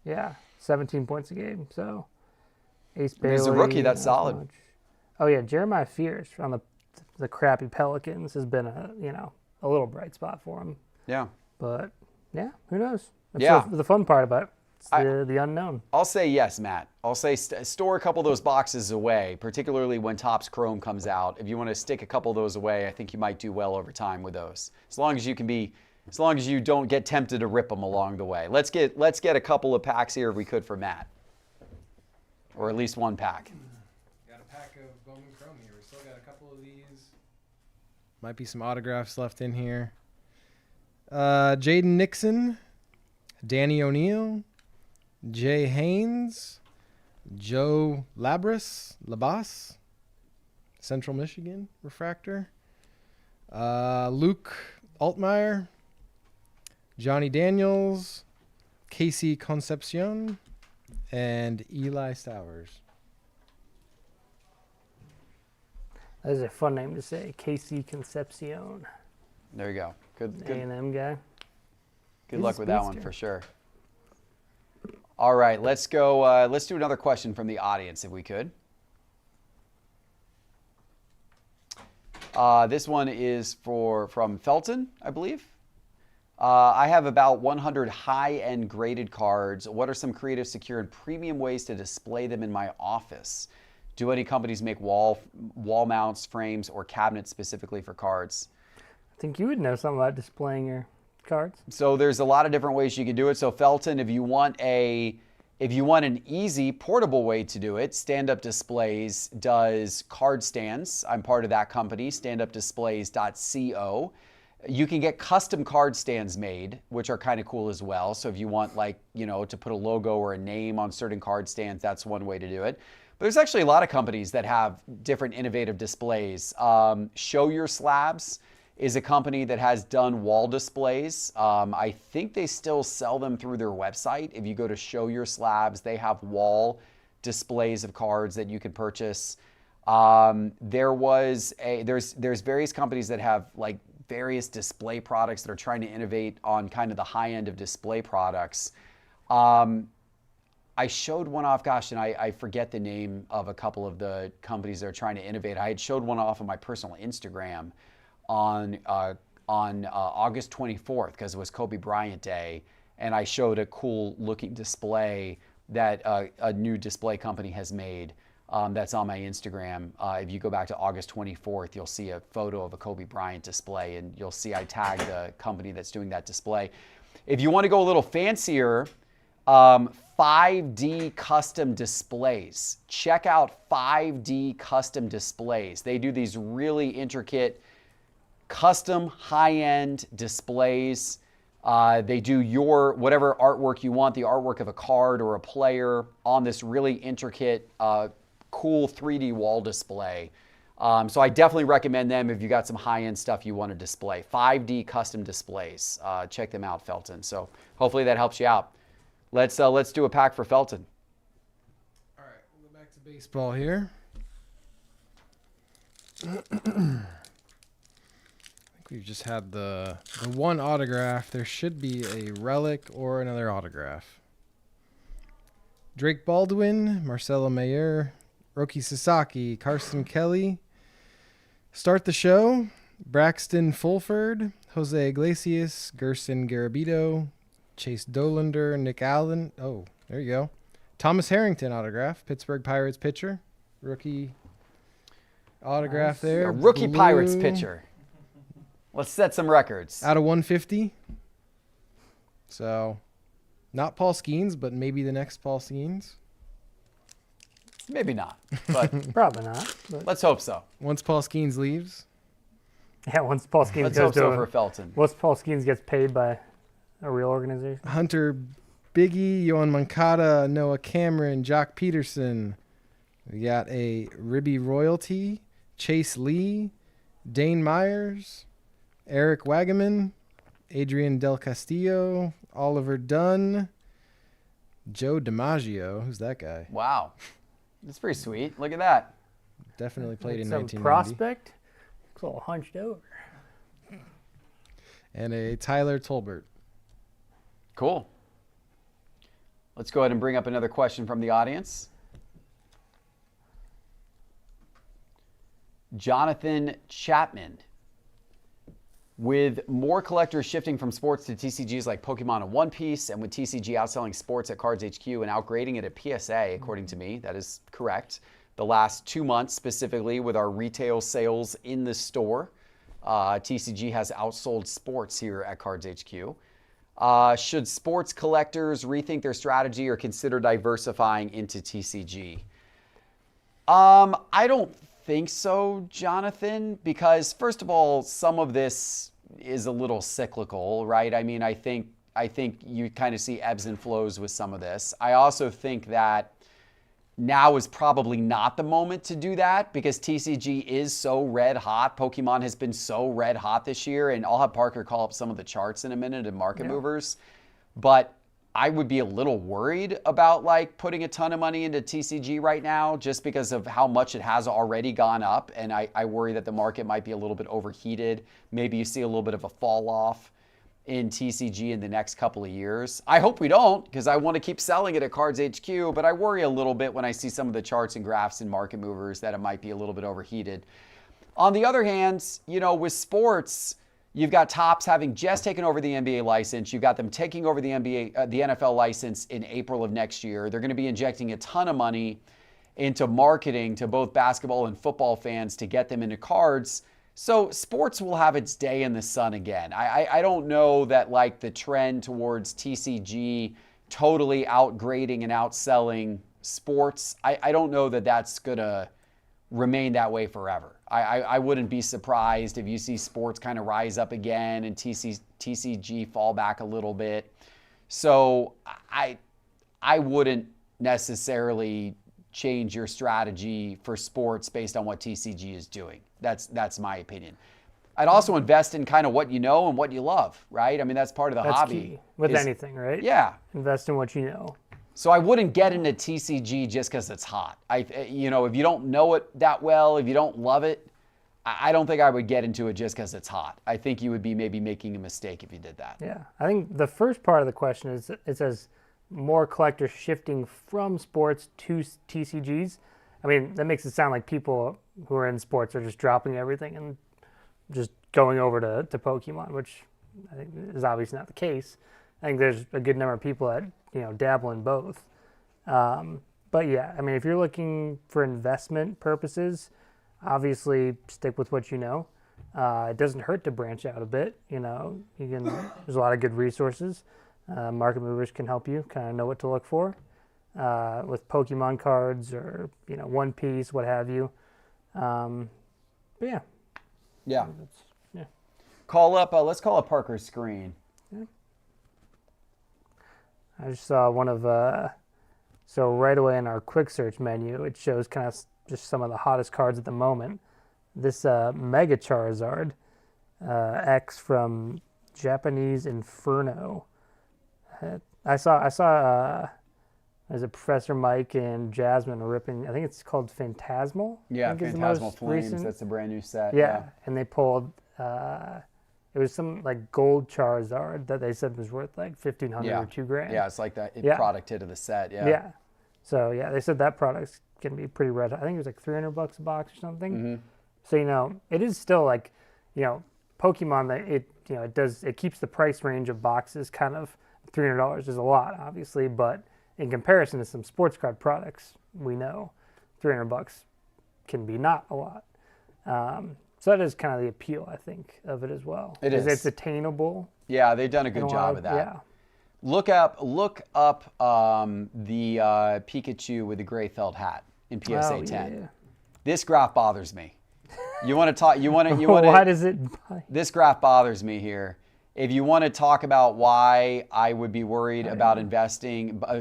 Yeah, 17 points a game. So Ace Bailey. As a rookie, that's solid. Much. Oh yeah, Jeremiah Fierce on the crappy Pelicans has been a little bright spot for him. yeah. But yeah, who knows? That's Yeah. the fun part about it. It's the unknown. I'll say yes, Matt. I'll say store a couple of those boxes away, particularly when Topps Chrome comes out. If you want to stick a couple of those away, I think you might do well over time with those. As long as you don't get tempted to rip them along the way. Let's get a couple of packs here if we could for Matt. Or at least one pack. Got a pack of Bowman Chrome here. We still got a couple of these. Might be some autographs left in here. Jaden Nixon, Danny O'Neal, Jay Haynes, Joe Labas, Central Michigan refractor, Luke Altmaier, Johnny Daniels, Casey Concepcion, and Eli Stowers. That is a fun name to say, Casey Concepcion. There you go. Good A&M guy. Good He's luck a with that one speedster. for sure. All right, let's go. Let's do another question from the audience if we could. This one is from Felton, I believe. I have about 100 high-end graded cards. What are some creative, secure, and premium ways to display them in my office? Do any companies make wall mounts, frames, or cabinets specifically for cards? I think you would know something about displaying your cards. So there's a lot of different ways you can do it. So Felton, if you want an easy portable way to do it, Stand Up Displays does card stands. I'm part of that company, standupdisplays.co. You can get custom card stands made, which are kind of cool as well. So if you want to put a logo or a name on certain card stands, that's one way to do it. But there's actually a lot of companies that have different innovative displays. Show Your Slabs is a company that has done wall displays. I think they still sell them through their website. If you go to Show Your Slabs, they have wall displays of cards that you could purchase. There's various companies that have like various display products that are trying to innovate on kind of the high end of display products. I showed one off, gosh, and I forget the name of a couple of the companies that are trying to innovate. I had showed one off on my personal Instagram on August 24th because it was Kobe Bryant Day, and I showed a cool looking display that a new display company has made that's on my Instagram. If you go back to August 24th, you'll see a photo of a Kobe Bryant display, and you'll see I tagged the company that's doing that display. If you want to go a little fancier, 5D custom displays. Check out 5D custom displays. They do these really intricate custom high-end displays. They do your whatever artwork you want, the artwork of a card or a player on this really intricate, cool 3D wall display. So I definitely recommend them if you got some high-end stuff you want to display. 5D custom displays. Check them out, Felton. So hopefully that helps you out. Let's do a pack for Felton. All right, we'll go back to baseball here. I think we've just had the one autograph. There should be a relic or another autograph. Drake Baldwin, Marcelo Mayer, Roki Sasaki, Carson Kelly. Start the show. Braxton Fulford, Jose Iglesias, Gerson Garabito, Chase Dolander, Nick Allen. Oh, there you go. Thomas Harrington autograph. Pittsburgh Pirates pitcher. Rookie autograph there. A rookie Blue. Pirates pitcher. Let's set some records. Out of 150. So, not Paul Skeens, but maybe the next Paul Skeens. Maybe not, but Probably not. But let's hope so. Once Paul Skeens leaves. yeah, once Paul Skeens Let's goes hope to so for Felton. once Paul Skeens gets paid by a real organization. Hunter Biggie, Yohan Moncada, Noah Cameron, Jock Peterson. We got a Ribby Royalty, Chase Lee, Dane Myers, Eric Wagaman, Adrian Del Castillo, Oliver Dunn, Joe DiMaggio. Who's that guy? Wow. That's pretty sweet. Look at that. Definitely played in Some 1990. prospect. Looks a little hunched over. And a Tyler Tolbert. Cool. Let's go ahead and bring up another question from the audience. Jonathan Chapman. With more collectors shifting from sports to TCGs like Pokemon and One Piece, and with TCG outselling sports at Cards HQ and outgrading it at PSA, according to me, that is correct. The last 2 months specifically with our retail sales in the store, TCG has outsold sports here at Cards HQ. Should sports collectors rethink their strategy or consider diversifying into TCG? I don't think so, Jonathan, because first of all, some of this is a little cyclical, right? I mean, I think you kind of see ebbs and flows with some of this. I also think that now is probably not the moment to do that because TCG is so red hot. Pokemon has been so red hot this year, and I'll have Parker call up some of the charts in a minute and market movers. But I would be a little worried about like putting a ton of money into TCG right now just because of how much it has already gone up. And I worry that the market might be a little bit overheated. Maybe you see a little bit of a fall off in TCG in the next couple of years. I hope we don't because I want to keep selling it at Cards HQ, but I worry a little bit when I see some of the charts and graphs and market movers that it might be a little bit overheated. On the other hand, you know, with sports, you've got Topps having just taken over the NBA license. You've got them taking over the the NFL license in April of next year. They're going to be injecting a ton of money into marketing to both basketball and football fans to get them into cards. So sports will have its day in the sun again. I don't know that like the trend towards TCG totally outgrading and outselling sports. I don't know that that's going to remain that way forever. I wouldn't be surprised if you see sports kind of rise up again and TCG fall back a little bit. So I wouldn't necessarily change your strategy for sports based on what TCG is doing. That's my opinion. I'd also invest in kind of what you know and what you love, right? I mean, that's part of the That's hobby. key with anything, right? Yeah. Invest in what you know. So I wouldn't get into TCG just because it's hot. If you don't know it that well, if you don't love it, I don't think I would get into it just because it's hot. I think you would be maybe making a mistake if you did that. Yeah. I think the first part of the question is, it says more collectors shifting from sports to TCGs. I mean, that makes it sound like people who are in sports are just dropping everything and just going over to Pokemon, which I think is obviously not the case. I think there's a good number of people that dabble in both. But yeah, I mean, if you're looking for investment purposes, obviously stick with what you know. It doesn't hurt to branch out a bit. There's a lot of good resources. Market movers can help you kind of know what to look for with Pokemon cards or One Piece, what have you. But yeah. Yeah. Yeah. Let's call up Parker's screen. Yeah. I just saw one of, so right away in our quick search menu, it shows kind of just some of the hottest cards at the moment. This Mega Charizard X from Japanese Inferno. I saw as a Professor Mike and Jasmine ripping, I think it's called Phantasmal. Yeah, I think is the Phantasmal most Flames. recent. That's a brand new set. Yeah, and they pulled, it was some like gold Charizard that they said was worth like $1,500 or $2,000. Yeah, it's like that product hit of the set. Yeah. Yeah. So yeah, they said that product's gonna be pretty red. I think it was like $300 a box or something. Mm-hmm. So it is still like, Pokemon that it keeps the price range of boxes kind of $300 is a lot, obviously, but in comparison to some sports card products, we know $300 can be not a lot. So that is kind of the appeal, I think, of it as well. It is. It's attainable. Yeah, they've done a good job of that. Yeah. Look up the Pikachu with the gray felt hat in PSA 10. Yeah. This graph bothers me. You want to talk? Why does it? This graph bothers me here. If you want to talk about why I would be worried about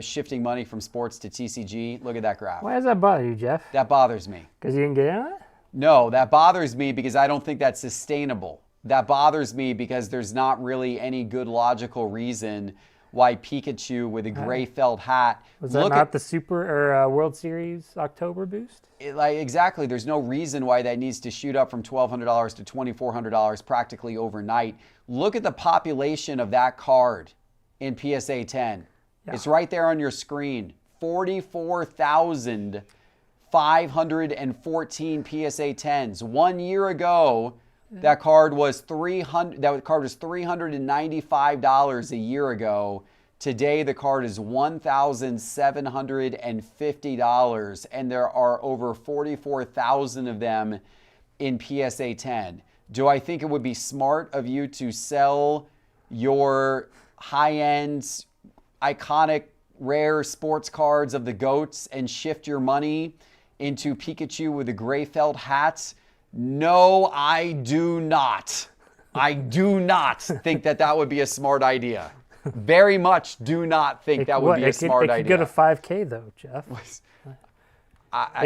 shifting money from sports to TCG, look at that graph. Why does that bother you, Jeff? That bothers me. Because you didn't get in on it? No, that bothers me because I don't think that's sustainable. That bothers me because there's not really any good logical reason why Pikachu with a gray felt hat. Was that not the Super or World Series October boost? Exactly. There's no reason why that needs to shoot up from $1,200 to $2,400 practically overnight. Look at the population of that card in PSA 10. Yeah. It's right there on your screen. 44,514 PSA 10s. 1 year ago, that card was $395 a year ago. Today, the card is $1,750, and there are over 44,000 of them in PSA 10. Do I think it would be smart of you to sell your high-end, iconic, rare sports cards of the GOATs and shift your money into Pikachu with a gray felt hat? No, I do not. I do not think that would be a smart idea. Very much do not think that would be a smart idea. It could go to 5K though, Jeff.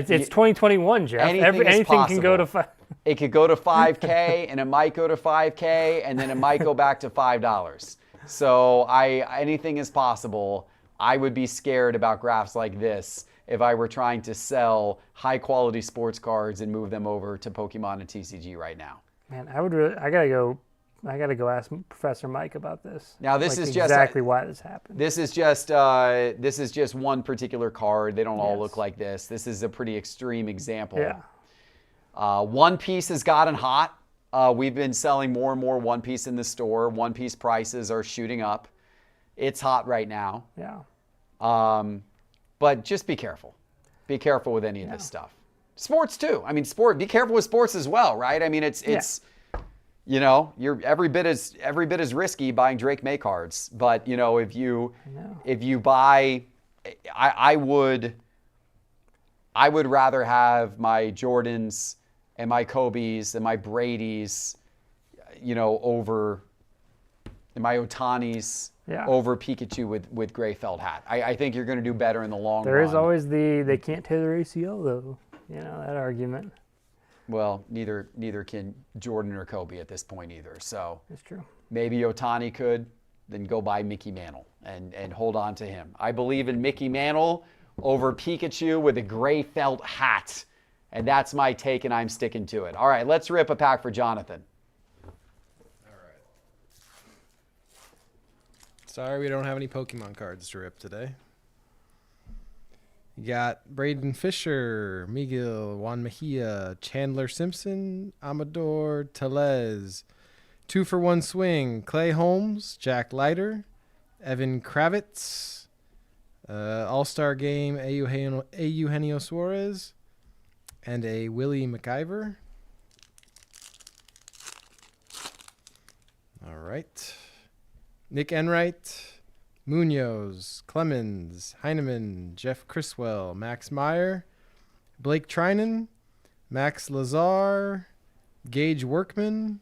It's 2021, Jeff. Anything can go to 5. It could go to 5K, and it might go to 5K, and then it might go back to $5. So anything is possible. I would be scared about graphs like this if I were trying to sell high-quality sports cards and move them over to Pokemon and TCG right now. Man, I gotta go ask Professor Mike about this. Now this is exactly why this happened. This is just one particular card. They don't all look like this. This is a pretty extreme example. Yeah. One Piece has gotten hot. We've been selling more and more One Piece in the store. One Piece prices are shooting up. It's hot right now. Yeah. But just be careful. Be careful with any of this stuff. Sports too. I mean, be careful with sports as well, right? I mean, it's you're every bit as risky buying Drake May cards. But if you buy, I would rather have my Jordans and my Kobe's and my Brady's, over my Ohtani's. Yeah. Over Pikachu with gray felt hat. I think you're going to do better in the long run. There is always they can't tear their ACL though. That argument. Well, neither can Jordan or Kobe at this point either. So That's true. maybe Ohtani could, then go buy Mickey Mantle and hold on to him. I believe in Mickey Mantle over Pikachu with a gray felt hat. And that's my take, and I'm sticking to it. All right, let's rip a pack for Jonathan. All right. Sorry we don't have any Pokemon cards to rip today. You got Braden Fisher, Miguel, Juan Mejia, Chandler Simpson, Amador Tellez. 2-for-1 swing, Clay Holmes, Jack Leiter, Evan Kravitz, All-Star Game, Eugenio Suarez, and a Willie McIver. All right. Nick Enright, Munoz, Clemens, Heineman, Jeff Criswell, Max Meyer, Blake Trinan, Max Lazar, Gage Workman,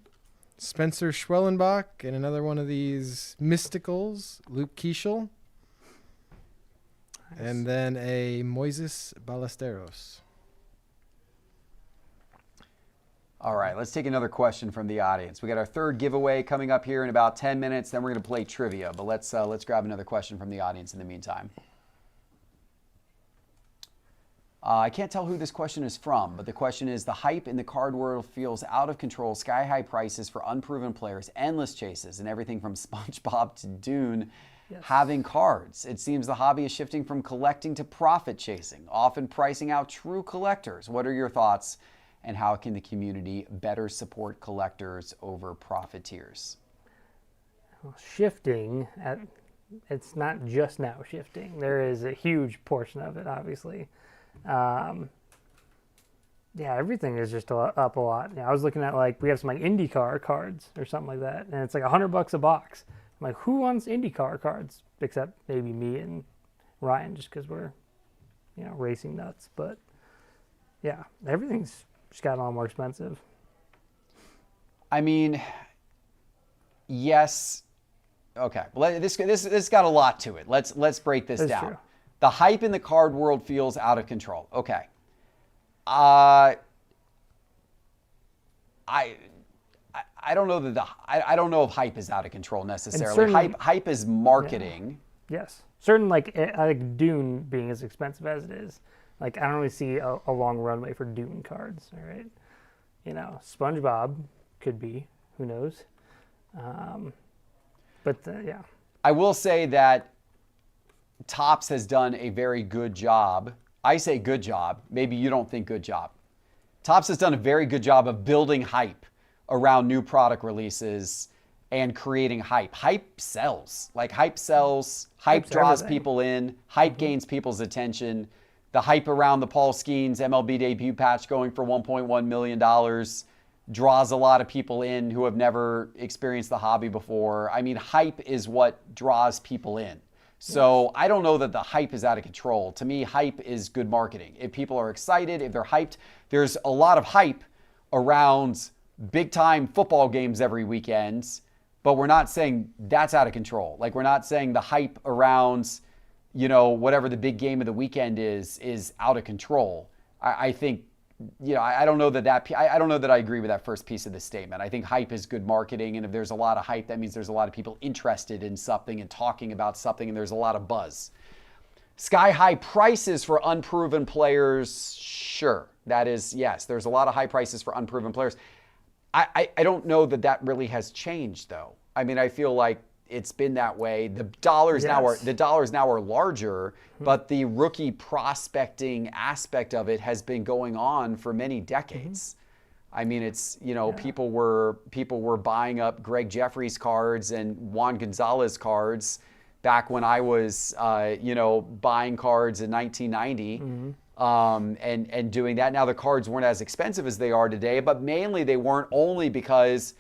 Spencer Schwellenbach, and another one of these mysticals, Luke Keeschel. Nice. And then a Moises Ballesteros. All right, let's take another question from the audience. We got our third giveaway coming up here in about 10 minutes. Then we're going to play trivia. But let's grab another question from the audience in the meantime. I can't tell who this question is from, but the question is, the hype in the card world feels out of control. Sky-high prices for unproven players, endless chases, and everything from SpongeBob to Dune having cards. It seems the hobby is shifting from collecting to profit chasing, often pricing out true collectors. What are your thoughts? And how can the community better support collectors over profiteers? Well, shifting, it's not just now shifting. There is a huge portion of it, obviously. Yeah, everything is just up a lot. I was looking at, like, we have some like IndyCar cards or something like that, and it's like $100 a box. I'm like, who wants IndyCar cards? Except maybe me and Ryan, just because we're, racing nuts. But yeah, everything's just gotten a lot more expensive. I mean, yes. Okay. Well, this got a lot to it. Let's break this down. True. The hype in the card world feels out of control. Okay. I don't know that I don't know if hype is out of control necessarily. Hype is marketing. Yeah. Yes. Certain like Dune being as expensive as it is. Like, I don't really see a long runway for Dune cards, all right? SpongeBob could be, who knows? Yeah. I will say that Topps has done a very good job. I say good job. Maybe you don't think good job. Topps has done a very good job of building hype around new product releases and creating hype. Hype sells. Like, hype sells. Hype draws people in. Hype gains people's attention. The hype around the Paul Skeens MLB debut patch going for $1.1 million draws a lot of people in who have never experienced the hobby before. I mean, hype is what draws people in. So I don't know that the hype is out of control. To me, hype is good marketing. If people are excited, if they're hyped, there's a lot of hype around big-time football games every weekend, but we're not saying that's out of control. Like, we're not saying the hype around whatever the big game of the weekend is out of control. I think, I don't know that I don't know that I agree with that first piece of the statement. I think hype is good marketing, and if there's a lot of hype, that means there's a lot of people interested in something and talking about something, and there's a lot of buzz. Sky-high prices for unproven players, sure. That is, yes, there's a lot of high prices for unproven players. I don't know that really has changed, though. I mean, I feel like it's been that way. The dollars now are larger, but the rookie prospecting aspect of it has been going on for many decades. I mean, it's people were buying up Greg Jeffries cards and Juan Gonzalez cards back when I was buying cards in 1990. And doing that. Now, the cards weren't as expensive as they are today, but mainly they weren't only because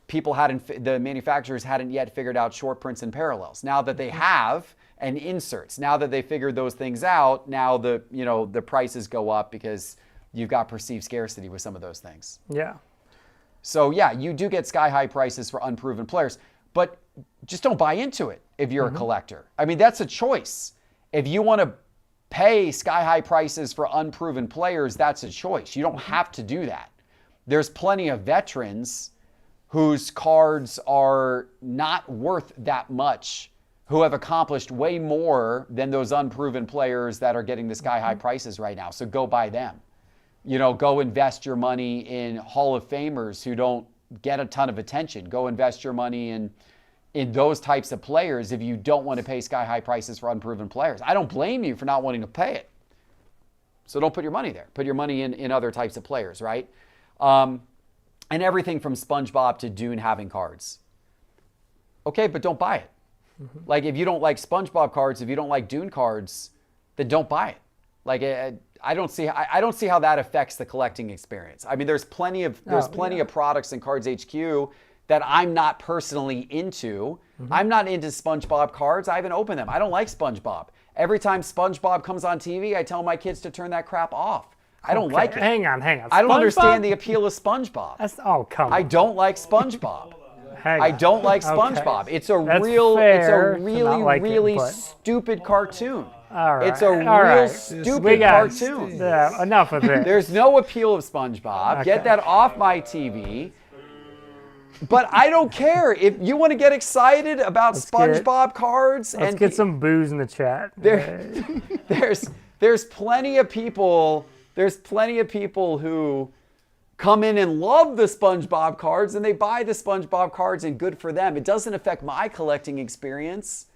the manufacturers hadn't yet figured out short prints and parallels. Now that they have, and inserts, now that they figured those things out, now the prices go up because you've got perceived scarcity with some of those things. Yeah. So yeah, you do get sky-high prices for unproven players, but just don't buy into it if you're a collector. I mean, that's a choice. If you want to pay sky-high prices for unproven players, that's a choice. You don't have to do that. there's plenty of veterans whose cards are not worth that much, who have accomplished way more than those unproven players that are getting the sky-high prices right now. So go buy them. Go invest your money in Hall of Famers who don't get a ton of attention. Go invest your money in those types of players if you don't want to pay sky-high prices for unproven players. I don't blame you for not wanting to pay it. So don't put your money there. Put your money in other types of players, right? And everything from SpongeBob to Dune having cards. Okay, but don't buy it. Like, if you don't like SpongeBob cards, if you don't like Dune cards, then don't buy it. Like, I don't see how that affects the collecting experience. I mean, there's plenty of products in Cards HQ that I'm not personally into. I'm not into SpongeBob cards. I haven't opened them. I don't like SpongeBob. Every time SpongeBob comes on TV, I tell my kids to turn that crap off. I don't like it. Hang on. I don't understand the appeal of SpongeBob. Come on. I don't like SpongeBob. I don't like SpongeBob. Okay. It's a really stupid cartoon. All right. It's a real stupid cartoon. Yeah, enough of it. There's no appeal of SpongeBob. Okay. Get that off my TV. But I don't care. If you want to get excited about SpongeBob cards, let's get some booze in the chat. There's plenty of people. There's plenty of people who come in and love the SpongeBob cards, and they buy the SpongeBob cards, and good for them. It doesn't affect my collecting experience.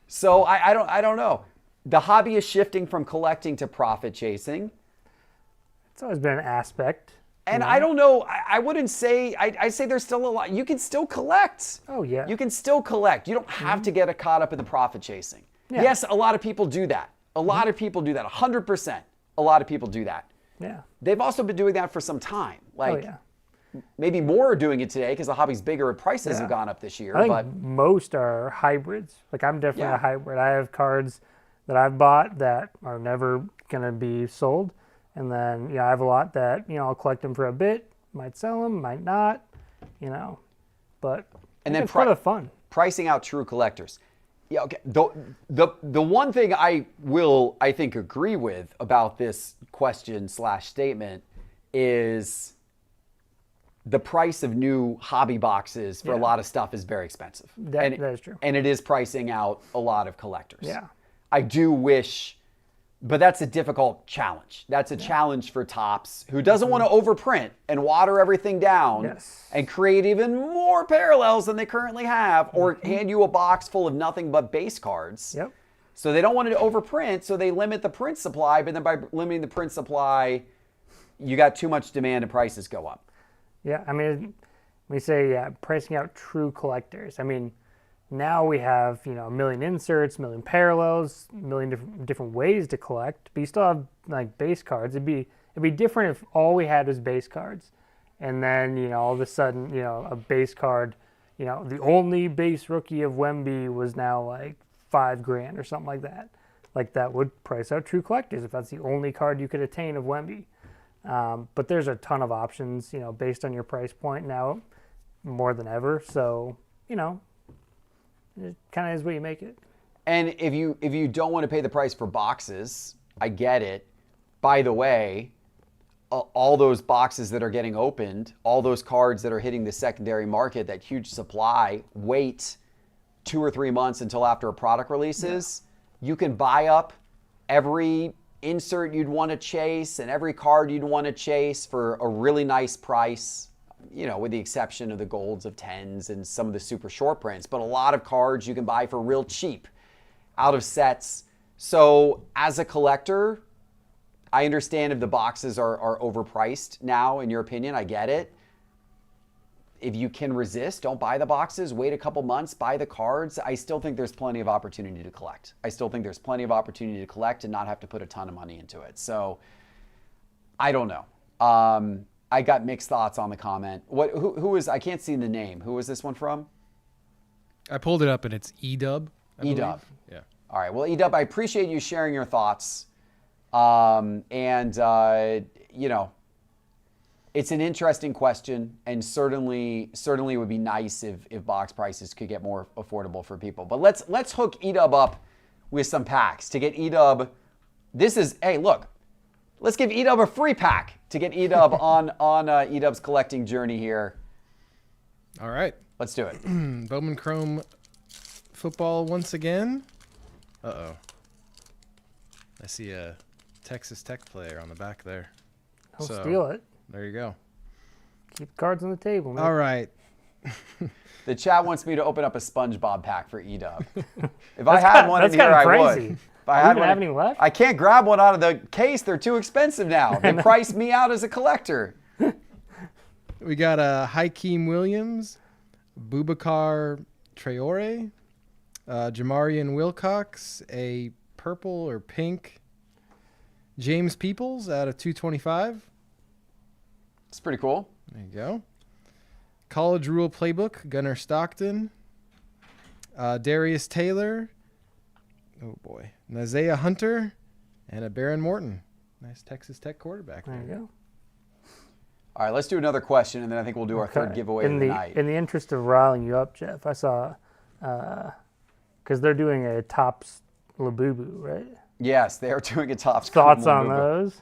So I don't know. The hobby is shifting from collecting to profit chasing. It's always been an aspect. And I don't know. I wouldn't say. I'd say there's still a lot. You can still collect. Oh yeah. You can still collect. You don't have to get caught up in the profit chasing. Yeah. Yes, a lot of people do that. A lot of people do that. 100%. A lot of people do that. Yeah. They've also been doing that for some time. Maybe more are doing it today because the hobby's bigger and prices have gone up this year. I think most are hybrids. Like, I'm definitely a hybrid. I have cards that I've bought that are never going to be sold. And then, I have a lot that, I'll collect them for a bit, might sell them, might not, but it's part of the fun. Pricing out true collectors. Yeah, okay. The one thing I think agree with about this question/statement is the price of new hobby boxes for a lot of stuff is very expensive. That is true. And it is pricing out a lot of collectors. Yeah. I do wish, but that's a difficult challenge. That's a challenge for Topps, who doesn't want to overprint and water everything down and create even more parallels than they currently have, or hand you a box full of nothing but base cards. Yep. So they don't want to overprint, so they limit the print supply, but then by limiting the print supply, you got too much demand and prices go up. Yeah, I mean, we say pricing out true collectors. I mean, now we have, a million inserts, a million parallels, a million different ways to collect, but you still have like base cards. It'd be different if all we had was base cards. And then, all of a sudden, a base card, the only base rookie of Wemby was now like $5,000 or something like that. Like, that would price out true collectors if that's the only card you could attain of Wemby. But there's a ton of options, based on your price point now, more than ever. So, it kind of is what you make it. And if you don't want to pay the price for boxes, I get it. By the way, all those boxes that are getting opened, all those cards that are hitting the secondary market, that huge supply, wait 2 or 3 months until after a product releases. You can buy up every insert you'd want to chase and every card you'd want to chase for a really nice price, with the exception of the golds of 10s and some of the super short prints. But a lot of cards you can buy for real cheap out of sets. So as a collector, I understand if the boxes are overpriced now, in your opinion. I get it. If you can resist, don't buy the boxes. Wait a couple months, buy the cards. I still think there's plenty of opportunity to collect. I still think there's plenty of opportunity to collect and not have to put a ton of money into it. So I don't know. I got mixed thoughts on the comment. Who is, I can't see the name. Who was this one from? I pulled it up and it's Edub. Edub. Yeah. All right. Well, Edub, I appreciate you sharing your thoughts. It's an interesting question, and certainly it would be nice if box prices could get more affordable for people. But let's hook Edub up with some packs to get Edub. Hey, look, let's give Edub a free pack Edub on Edub's collecting journey here. All right. Let's do it. Bowman Chrome football once again. Uh-oh. I see a Texas Tech player on the back there. I'll steal it. There you go. Keep cards on the table, man. All right. The chat wants me to open up a SpongeBob pack for Edub. If I had one in here, I would. If I had one, have any left? I can't grab one out of the case. They're too expensive now. They priced me out as a collector. We got Hakeem Williams, Boubacar Traore, Jamarian Wilcox, a purple or pink James Peoples out of 225. It's pretty cool. There you go. College Rule Playbook, Gunnar Stockton, Darius Taylor, oh boy, Nazea Hunter, and a Baron Morton. Nice Texas Tech quarterback There you go. All right, let's do another question, and then I think we'll do our third giveaway of the night. In the interest of riling you up, Geoff, I saw, because they're doing a Topps Labubu, right? Yes, they are doing a Topps. Thoughts on those?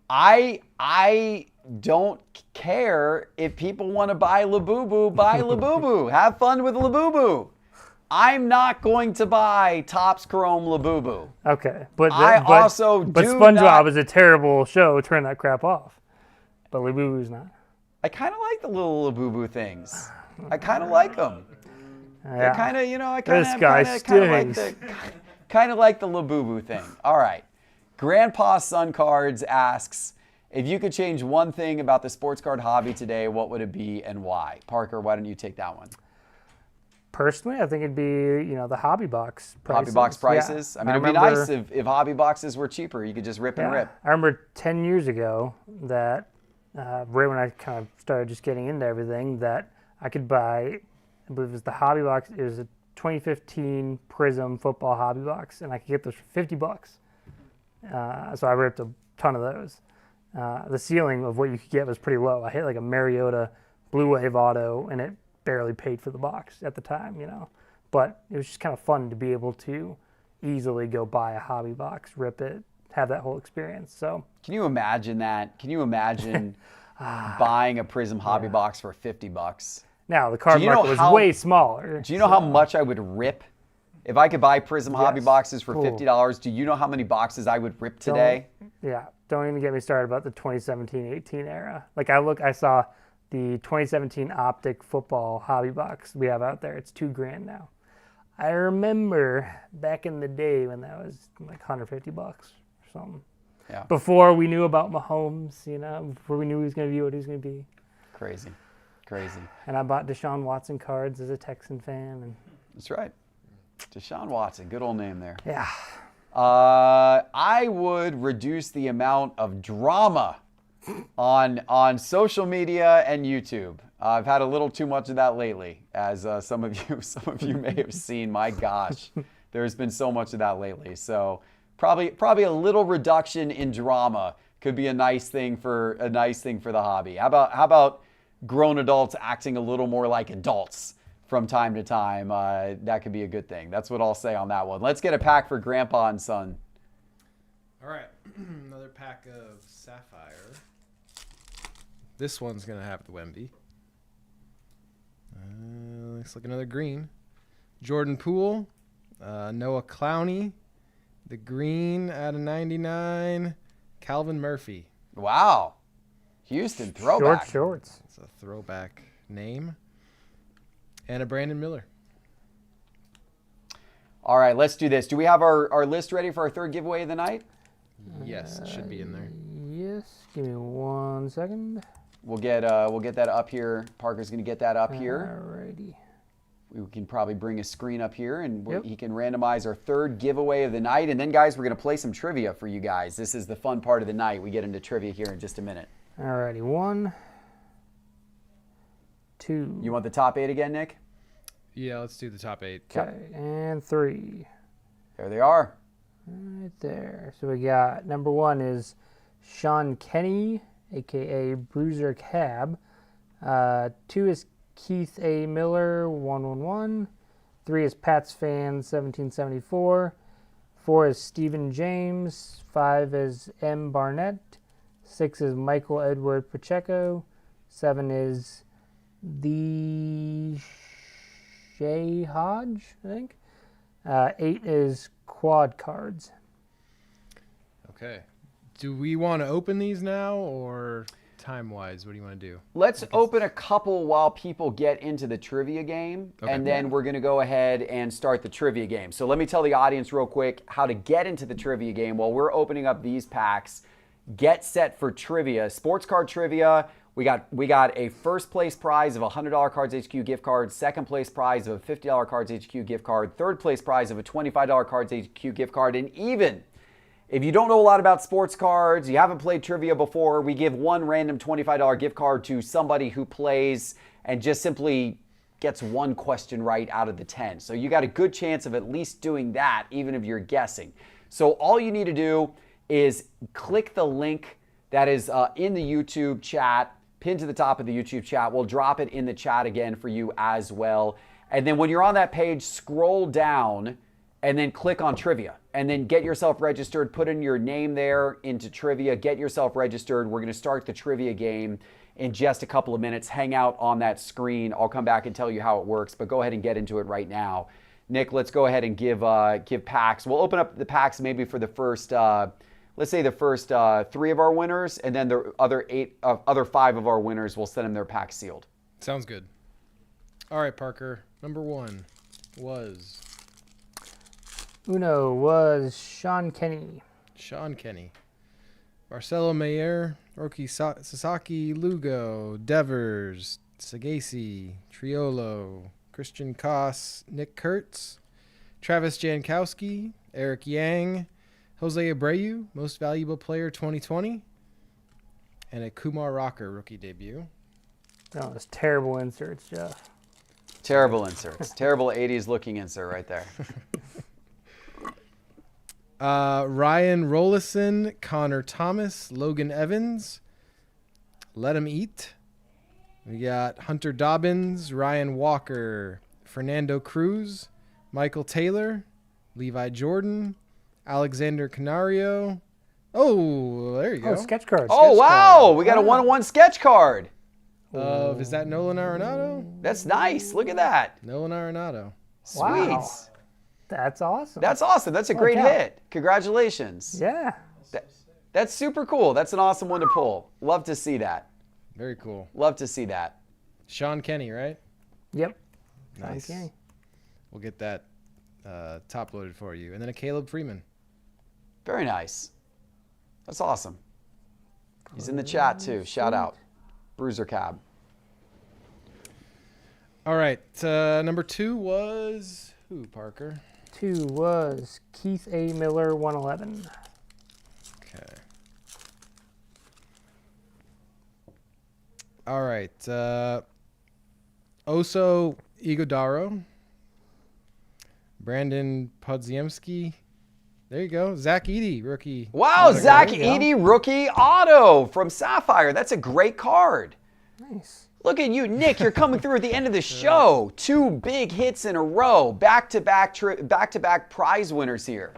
I don't care if people want to buy Labubu, buy Labubu. Have fun with Labubu. I'm not going to buy Topps Chrome Labubu. Okay, but SpongeBob is a terrible show. Turn that crap off. But Labubu's not. I kind of like the little Labubu things. I kind of like them. Yeah. I kind of like the Labubu thing. All right. Grandpa Sun Cards asks, if you could change one thing about the sports card hobby today, what would it be and why? Parker, why don't you take that one? Personally, I think it'd be, the hobby box prices. Hobby box prices? Yeah. I mean, it'd be nice if hobby boxes were cheaper. You could just rip and rip. I remember 10 years ago that, right when I kind of started just getting into everything, that I could buy, I believe it was the hobby box, it was a 2015 Prism football hobby box, and I could get those for $50. So I ripped a ton of those. The ceiling of what you could get was pretty low. I hit like a Mariota Blue Wave Auto, and it barely paid for the box at the time, But it was just kind of fun to be able to easily go buy a hobby box, rip it, have that whole experience. So can you imagine that? Can you imagine buying a Prism hobby box for $50? Now the card market was way smaller. Do you know how much I would rip? If I could buy Prism hobby boxes for $50, do you know how many boxes I would rip today? Don't even get me started about the 2017-18 era. Like I saw the 2017 Optic football hobby box we have out there. It's $2,000 now. I remember back in the day when that was like $150 or something. Yeah. Before we knew about Mahomes, before we knew he was going to be what he was going to be. Crazy. And I bought Deshaun Watson cards as a Texan fan. And that's right. Deshaun Watson, good old name there. Yeah. I would reduce the amount of drama on social media and YouTube. I've had a little too much of that lately, as some of you may have seen. My gosh, there's been so much of that lately. So probably a little reduction in drama could be a nice thing for the hobby. How about grown adults acting a little more like adults from time to time? That could be a good thing. That's what I'll say on that one. Let's get a pack for Grandpa and Son. All right, another pack of Sapphire. This one's going to have the Wemby. Looks like another green. Jordan Poole, Noah Clowney, the green out of 99, Calvin Murphy. Wow. Houston throwback. Shorts. It's a throwback name. And a Brandon Miller. All right, let's do this. Do we have our list ready for our third giveaway of the night? Yes, it should be in there. Yes. Give me 1 second. We'll get that up here. Parker's going to get that up here. Alrighty. We can probably bring a screen up here, and he can randomize our third giveaway of the night. And then, guys, we're going to play some trivia for you guys. This is the fun part of the night. We get into trivia here in just a minute. Alrighty. 1, 2. You want the top 8 again, Nick? Yeah, let's do the top 8. Okay, and 3. There they are. Right there. So we got number 1 is Sean Kenny, a.k.a. Bruiser Cab. 2 is Keith A. Miller, 111. 3 is Pats Fan, 1774. 4 is Stephen James. 5 is M. Barnett. 6 is Michael Edward Pacheco. 7 is the Shea Hodge, I think. 8 is Quad Cards. Okay. Do we want to open these now, or time-wise, what do you want to do? Let's open a couple while people get into the trivia game, and then we're going to go ahead and start the trivia game. So let me tell the audience real quick how to get into the trivia game while we're opening up these packs. Get set for trivia. Sports card trivia. We got a first place prize of a $100 Cards HQ gift card, second place prize of a $50 Cards HQ gift card, third place prize of a $25 Cards HQ gift card, and even if you don't know a lot about sports cards, you haven't played trivia before, we give one random $25 gift card to somebody who plays and just simply gets one question right out of the 10. So you got a good chance of at least doing that, even if you're guessing. So all you need to do is click the link that is in the YouTube chat, pinned to the top of the YouTube chat. We'll drop it in the chat again for you as well. And then when you're on that page, scroll down and then click on trivia, and then get yourself registered, put in your name there into trivia, get yourself registered. We're gonna start the trivia game in just a couple of minutes. Hang out on that screen. I'll come back and tell you how it works, but go ahead and get into it right now. Nick, let's go ahead and give packs. We'll open up the packs maybe for the first, let's say the first 3 of our winners, and then the other 5 of our winners, we'll send them their pack sealed. Sounds good. All right, Parker. Number 1 was... Uno was Sean Kenny. Sean Kenny. Marcelo Mayer, Roki Sasaki, Lugo, Devers, Sagasi, Triolo, Christian Koss, Nick Kurtz, Travis Jankowski, Eric Yang, Jose Abreu, Most Valuable Player 2020, and a Kumar Rocker rookie debut. Oh, those terrible inserts, Jeff. Terrible inserts. Terrible 80s looking insert right there. Ryan Rollison, Connor Thomas, Logan Evans, Let 'em Eat. We got Hunter Dobbins, Ryan Walker, Fernando Cruz, Michael Taylor, Levi Jordan, Alexander Canario. Oh, there you go. Oh, sketch cards. Oh, wow. We got a 1-1 sketch card. Is that Nolan Arenado? That's nice. Look at that. Nolan Arenado. Sweet. Wow. That's awesome. That's awesome. That's a great hit. Congratulations. Yeah. That's super cool. That's an awesome one to pull. Love to see that. Very cool. Love to see that. Sean Kenny, right? Yep. Nice. Okay. We'll get that top loaded for you. And then a Caleb Freeman. Very nice. That's awesome. He's in the chat too. Shout out. Bruiser Cab. All right. Number 2 was who, Parker? 2 was Keith A. Miller, 111. Okay. All right. Oso Ighodaro. Brandon Podziemski. There you go. Zach Edey, rookie. Wow, Zach Edey, rookie auto from Sapphire. That's a great card. Nice. Look at you, Nick. You're coming through at the end of the show. 2 big hits in a row. Back-to-back prize winners here.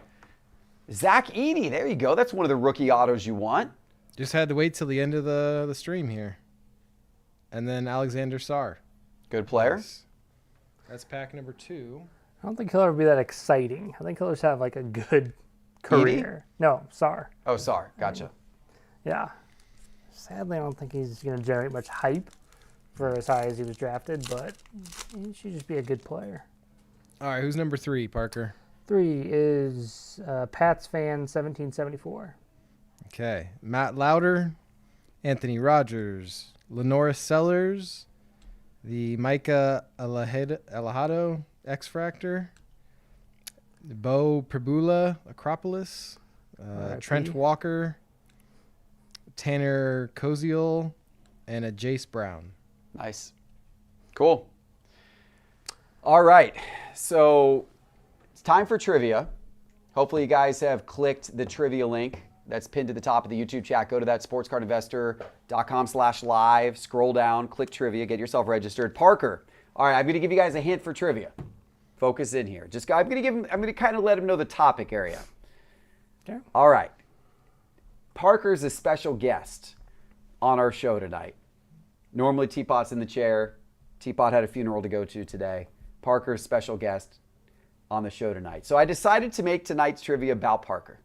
Zach Edey, there you go. That's one of the rookie autos you want. Just had to wait till the end of the stream here. And then Alexander Sarr. Good player. Nice. That's pack number 2. I don't think he'll ever be that exciting. I think he'll just have like a good career. No, Sarr. Oh, Sarr. Gotcha. Yeah. Sadly, I don't think he's going to generate much hype for as high as he was drafted, but he should just be a good player. All right, who's number 3, Parker? 3 is Pats fan 1774. Okay. Matt Lauder, Anthony Rogers, Lenora Sellers, the Micah Alejado X-Fractor, Bo Prabula Acropolis, Trent Walker, Tanner Koziel, and a Jace Brown. Nice. Cool. All right. So it's time for trivia. Hopefully you guys have clicked the trivia link that's pinned to the top of the YouTube chat. Go to that sportscardinvestor.com/live, scroll down, click trivia, get yourself registered. Parker, all right, I'm going to give you guys a hint for trivia. Focus in here. I'm going to kind of let him know the topic area. Okay. All right. Parker's a special guest on our show tonight. Normally, Teapot's in the chair. Teapot had a funeral to go to today. Parker's special guest on the show tonight. So I decided to make tonight's trivia about Parker.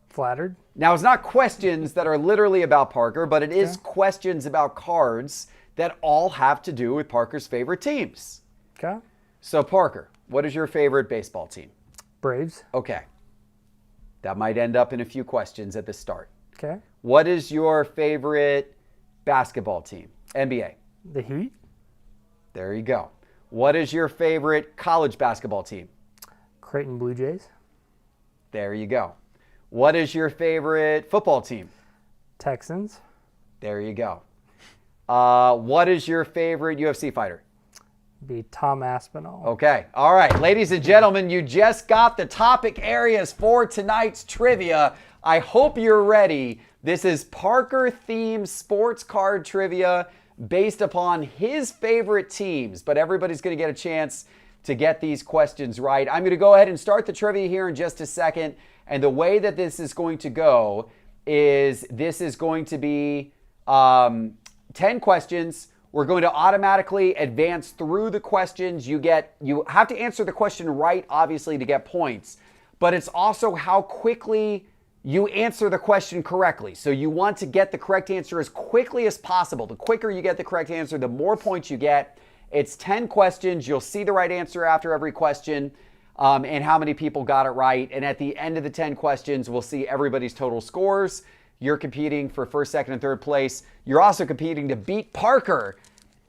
Flattered. Now, it's not questions that are literally about Parker, but it is questions about cards that all have to do with Parker's favorite teams. Okay. So, Parker, what is your favorite baseball team? Braves. Okay. That might end up in a few questions at the start. Okay. What is your favorite basketball team? NBA. The Heat. There you go. What is your favorite college basketball team? Creighton Blue Jays. There you go. What is your favorite football team? Texans. There you go. What is your favorite UFC fighter? Be Tom Aspinall. Okay. All right. Ladies and gentlemen, you just got the topic areas for tonight's trivia. I hope you're ready. This is Parker-themed sports card trivia based upon his favorite teams, but everybody's going to get a chance to get these questions right. I'm going to go ahead and start the trivia here in just a second. And the way that this is going to go is this is going to be 10 questions. We're going to automatically advance through the questions. You have to answer the question right, obviously, to get points. But it's also how quickly you answer the question correctly. So you want to get the correct answer as quickly as possible. The quicker you get the correct answer, the more points you get. It's 10 questions. You'll see the right answer after every question and how many people got it right. And at the end of the 10 questions, we'll see everybody's total scores. You're competing for first, second, and third place. You're also competing to beat Parker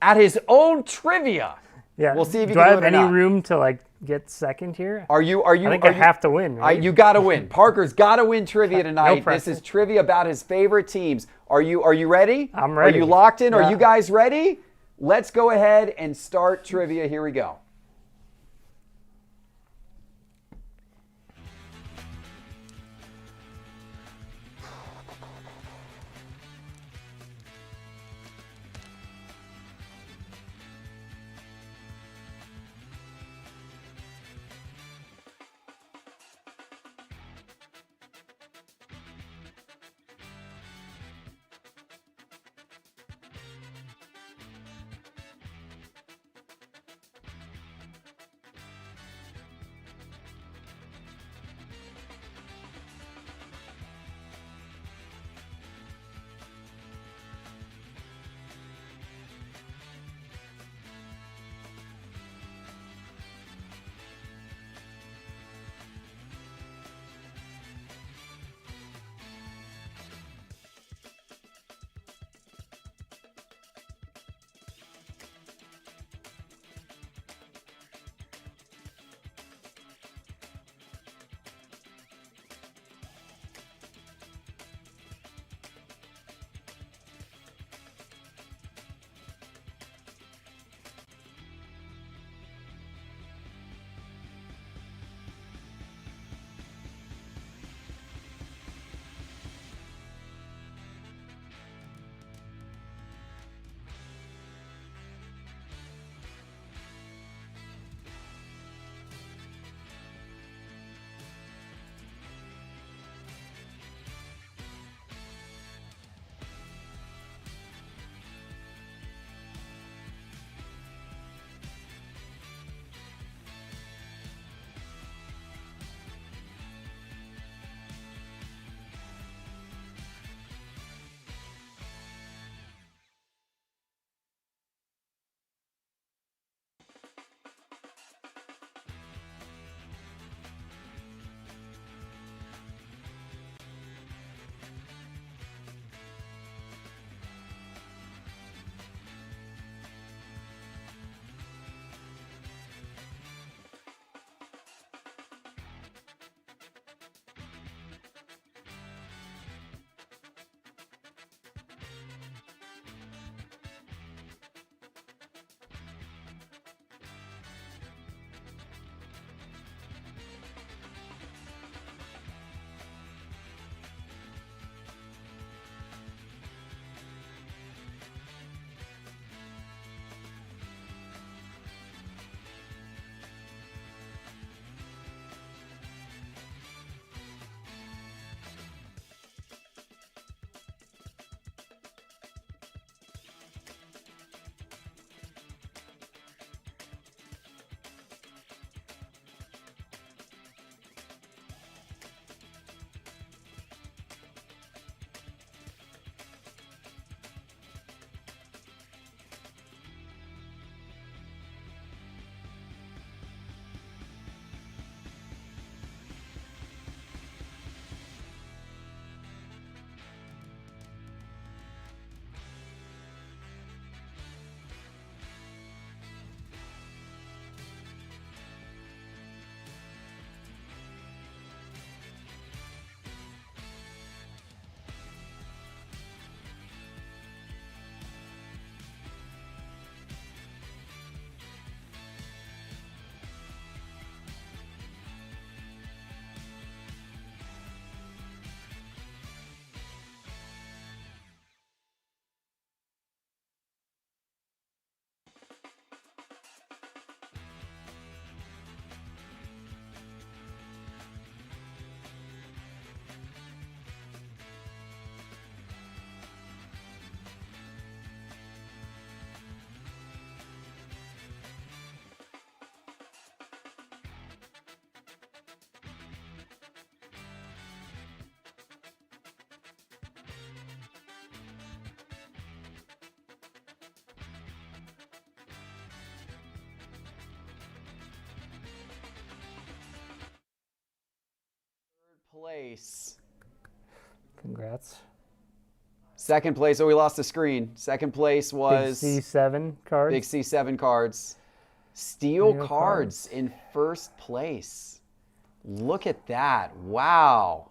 at his own trivia. Yeah. We'll see if you do can I do have it or any not. room to get second here? I think I have to win, right? You got to win. Parker's got to win trivia tonight. This pressure. is trivia about his favorite teams. Are you ready? I'm ready. Are you locked in? Yeah. Are you guys ready? Let's go ahead and start trivia. Here we go. place. Congrats. Second place. Oh, we lost the screen. Second place was Big C7 cards. Big C7 cards. Steel Steel cards in first place. Look at that. Wow.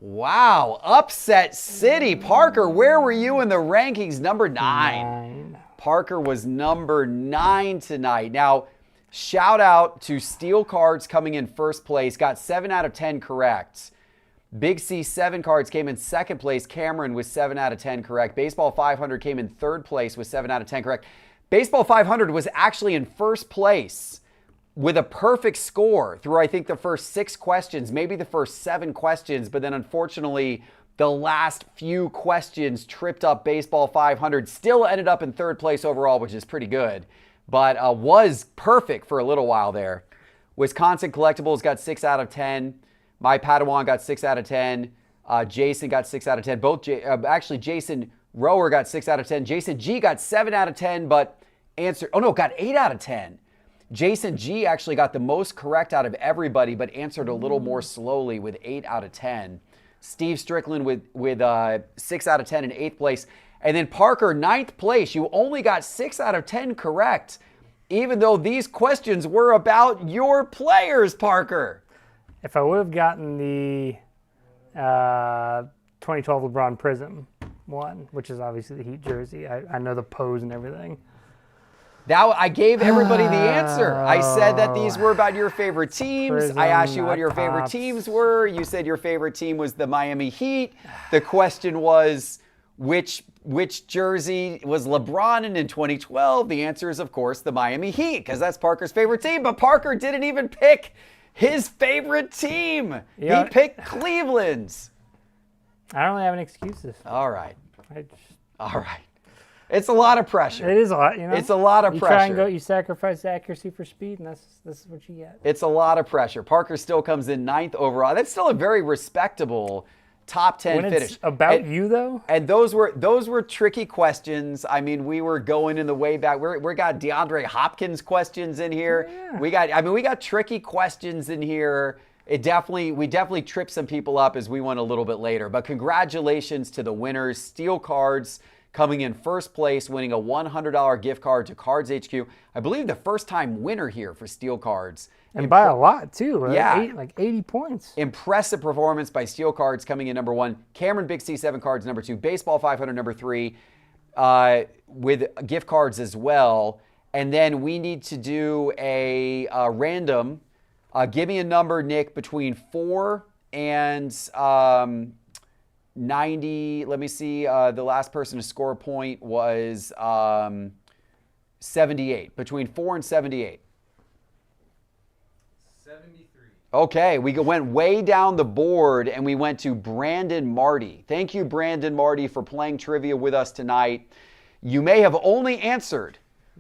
Wow. Upset City. Parker, where were you in the rankings? Number 9. Parker was number 9 tonight. Now, shout out to Steel Cards coming in first place. Got 7 out of 10 correct. Big C7 cards came in second place. Cameron was 7 out of 10 correct. Baseball 500 came in third place with 7 out of 10 correct. Baseball 500 was actually in first place with a perfect score through, I think, the first 6 questions, maybe the first 7 questions, but then unfortunately the last few questions tripped up Baseball 500. Still ended up in third place overall, which is pretty good, but was perfect for a little while there. Wisconsin Collectibles got 6 out of 10. My Padawan got 6 out of 10. Jason got 6 out of 10. Actually, Jason Rower got 6 out of 10. Jason G got 7 out of 10, but got 8 out of 10. Jason G actually got the most correct out of everybody, but answered a little more slowly with 8 out of 10. Steve Strickland with 6 out of 10 in 8th place. And then Parker, 9th place. You only got 6 out of 10 correct, even though these questions were about your players, Parker. If I would have gotten the 2012 LeBron Prism one, which is obviously the Heat jersey, I know the pose and everything. I gave everybody the answer. I said that these were about your favorite teams. Prism, I asked you what your favorite Topps. teams were. You said your favorite team was the Miami Heat. The question was, which jersey was LeBron in 2012? The answer is, of course, the Miami Heat, because that's Parker's favorite team. But Parker didn't even pick his favorite team. Yeah. He picked Cleveland's. I don't really have any excuses. All right. All right. It's a lot of pressure. It is a lot, It's a lot of pressure. You sacrifice accuracy for speed, and this is what you get. It's a lot of pressure. Parker still comes in 9th overall. That's still a very respectable top 10 When finish. it's about you, though? And those were tricky questions. I mean, we were going in the way back. We got DeAndre Hopkins questions in here. Yeah. We got tricky questions in here. We definitely tripped some people up as we went a little bit later. But congratulations to the winners. Steel Cards coming in first place, winning a $100 gift card to Cards HQ. I believe the first time winner here for Steel Cards. And by a lot, too. Yeah. Like 80 points. Impressive performance by Steel Cards coming in number 1. Cameron Big C7 Cards number 2. Baseball 500 number 3 with gift cards as well. And then we need to do a random. Give me a number, Nick, between 4 and 90. Let me see. The last person to score a point was 78. Between 4 and 78. 73. Okay, we went way down the board and we went to Brandon Marty. Thank you, Brandon Marty, for playing trivia with us tonight. You may have only answered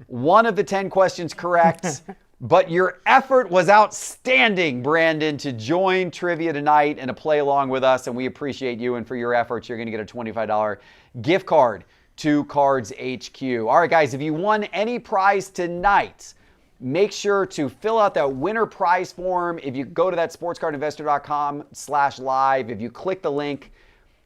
one of the 10 questions correct, but your effort was outstanding, Brandon, to join trivia tonight and to play along with us, and we appreciate you. And for your efforts, you're going to get a $25 gift card to Cards HQ. All right, guys, if you won any prize tonight, make sure to fill out that winner prize form. If you go to that sportscardinvestor.com/live, if you click the link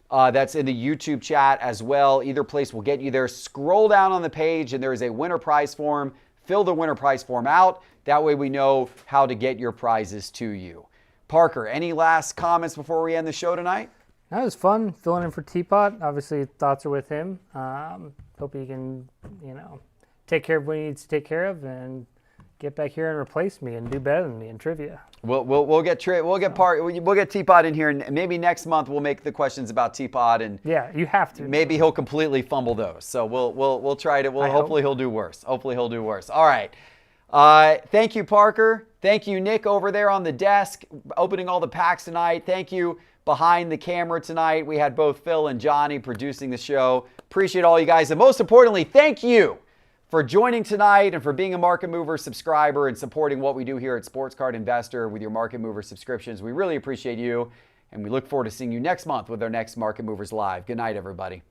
that's in the YouTube chat as well, either place will get you there. Scroll down on the page and there is a winner prize form. Fill the winner prize form out. That way we know how to get your prizes to you. Parker, any last comments before we end the show tonight? That was fun filling in for Teapot. Obviously, thoughts are with him. Hope he can, take care of what he needs to take care of and get back here and replace me and do better than me in trivia. We'll get Teapot in here, and maybe next month we'll make the questions about Teapot, and yeah, you have to. Maybe he'll completely fumble those. So we'll try to. Hopefully he'll do worse. All right. Thank you, Parker. Thank you, Nick, over there on the desk, opening all the packs tonight. Thank you behind the camera tonight. We had both Phil and Johnny producing the show. Appreciate all you guys, and most importantly, thank you for joining tonight and for being a Market Mover subscriber and supporting what we do here at Sports Card Investor with your Market Mover subscriptions. We really appreciate you, and we look forward to seeing you next month with our next Market Movers Live. Good night, everybody.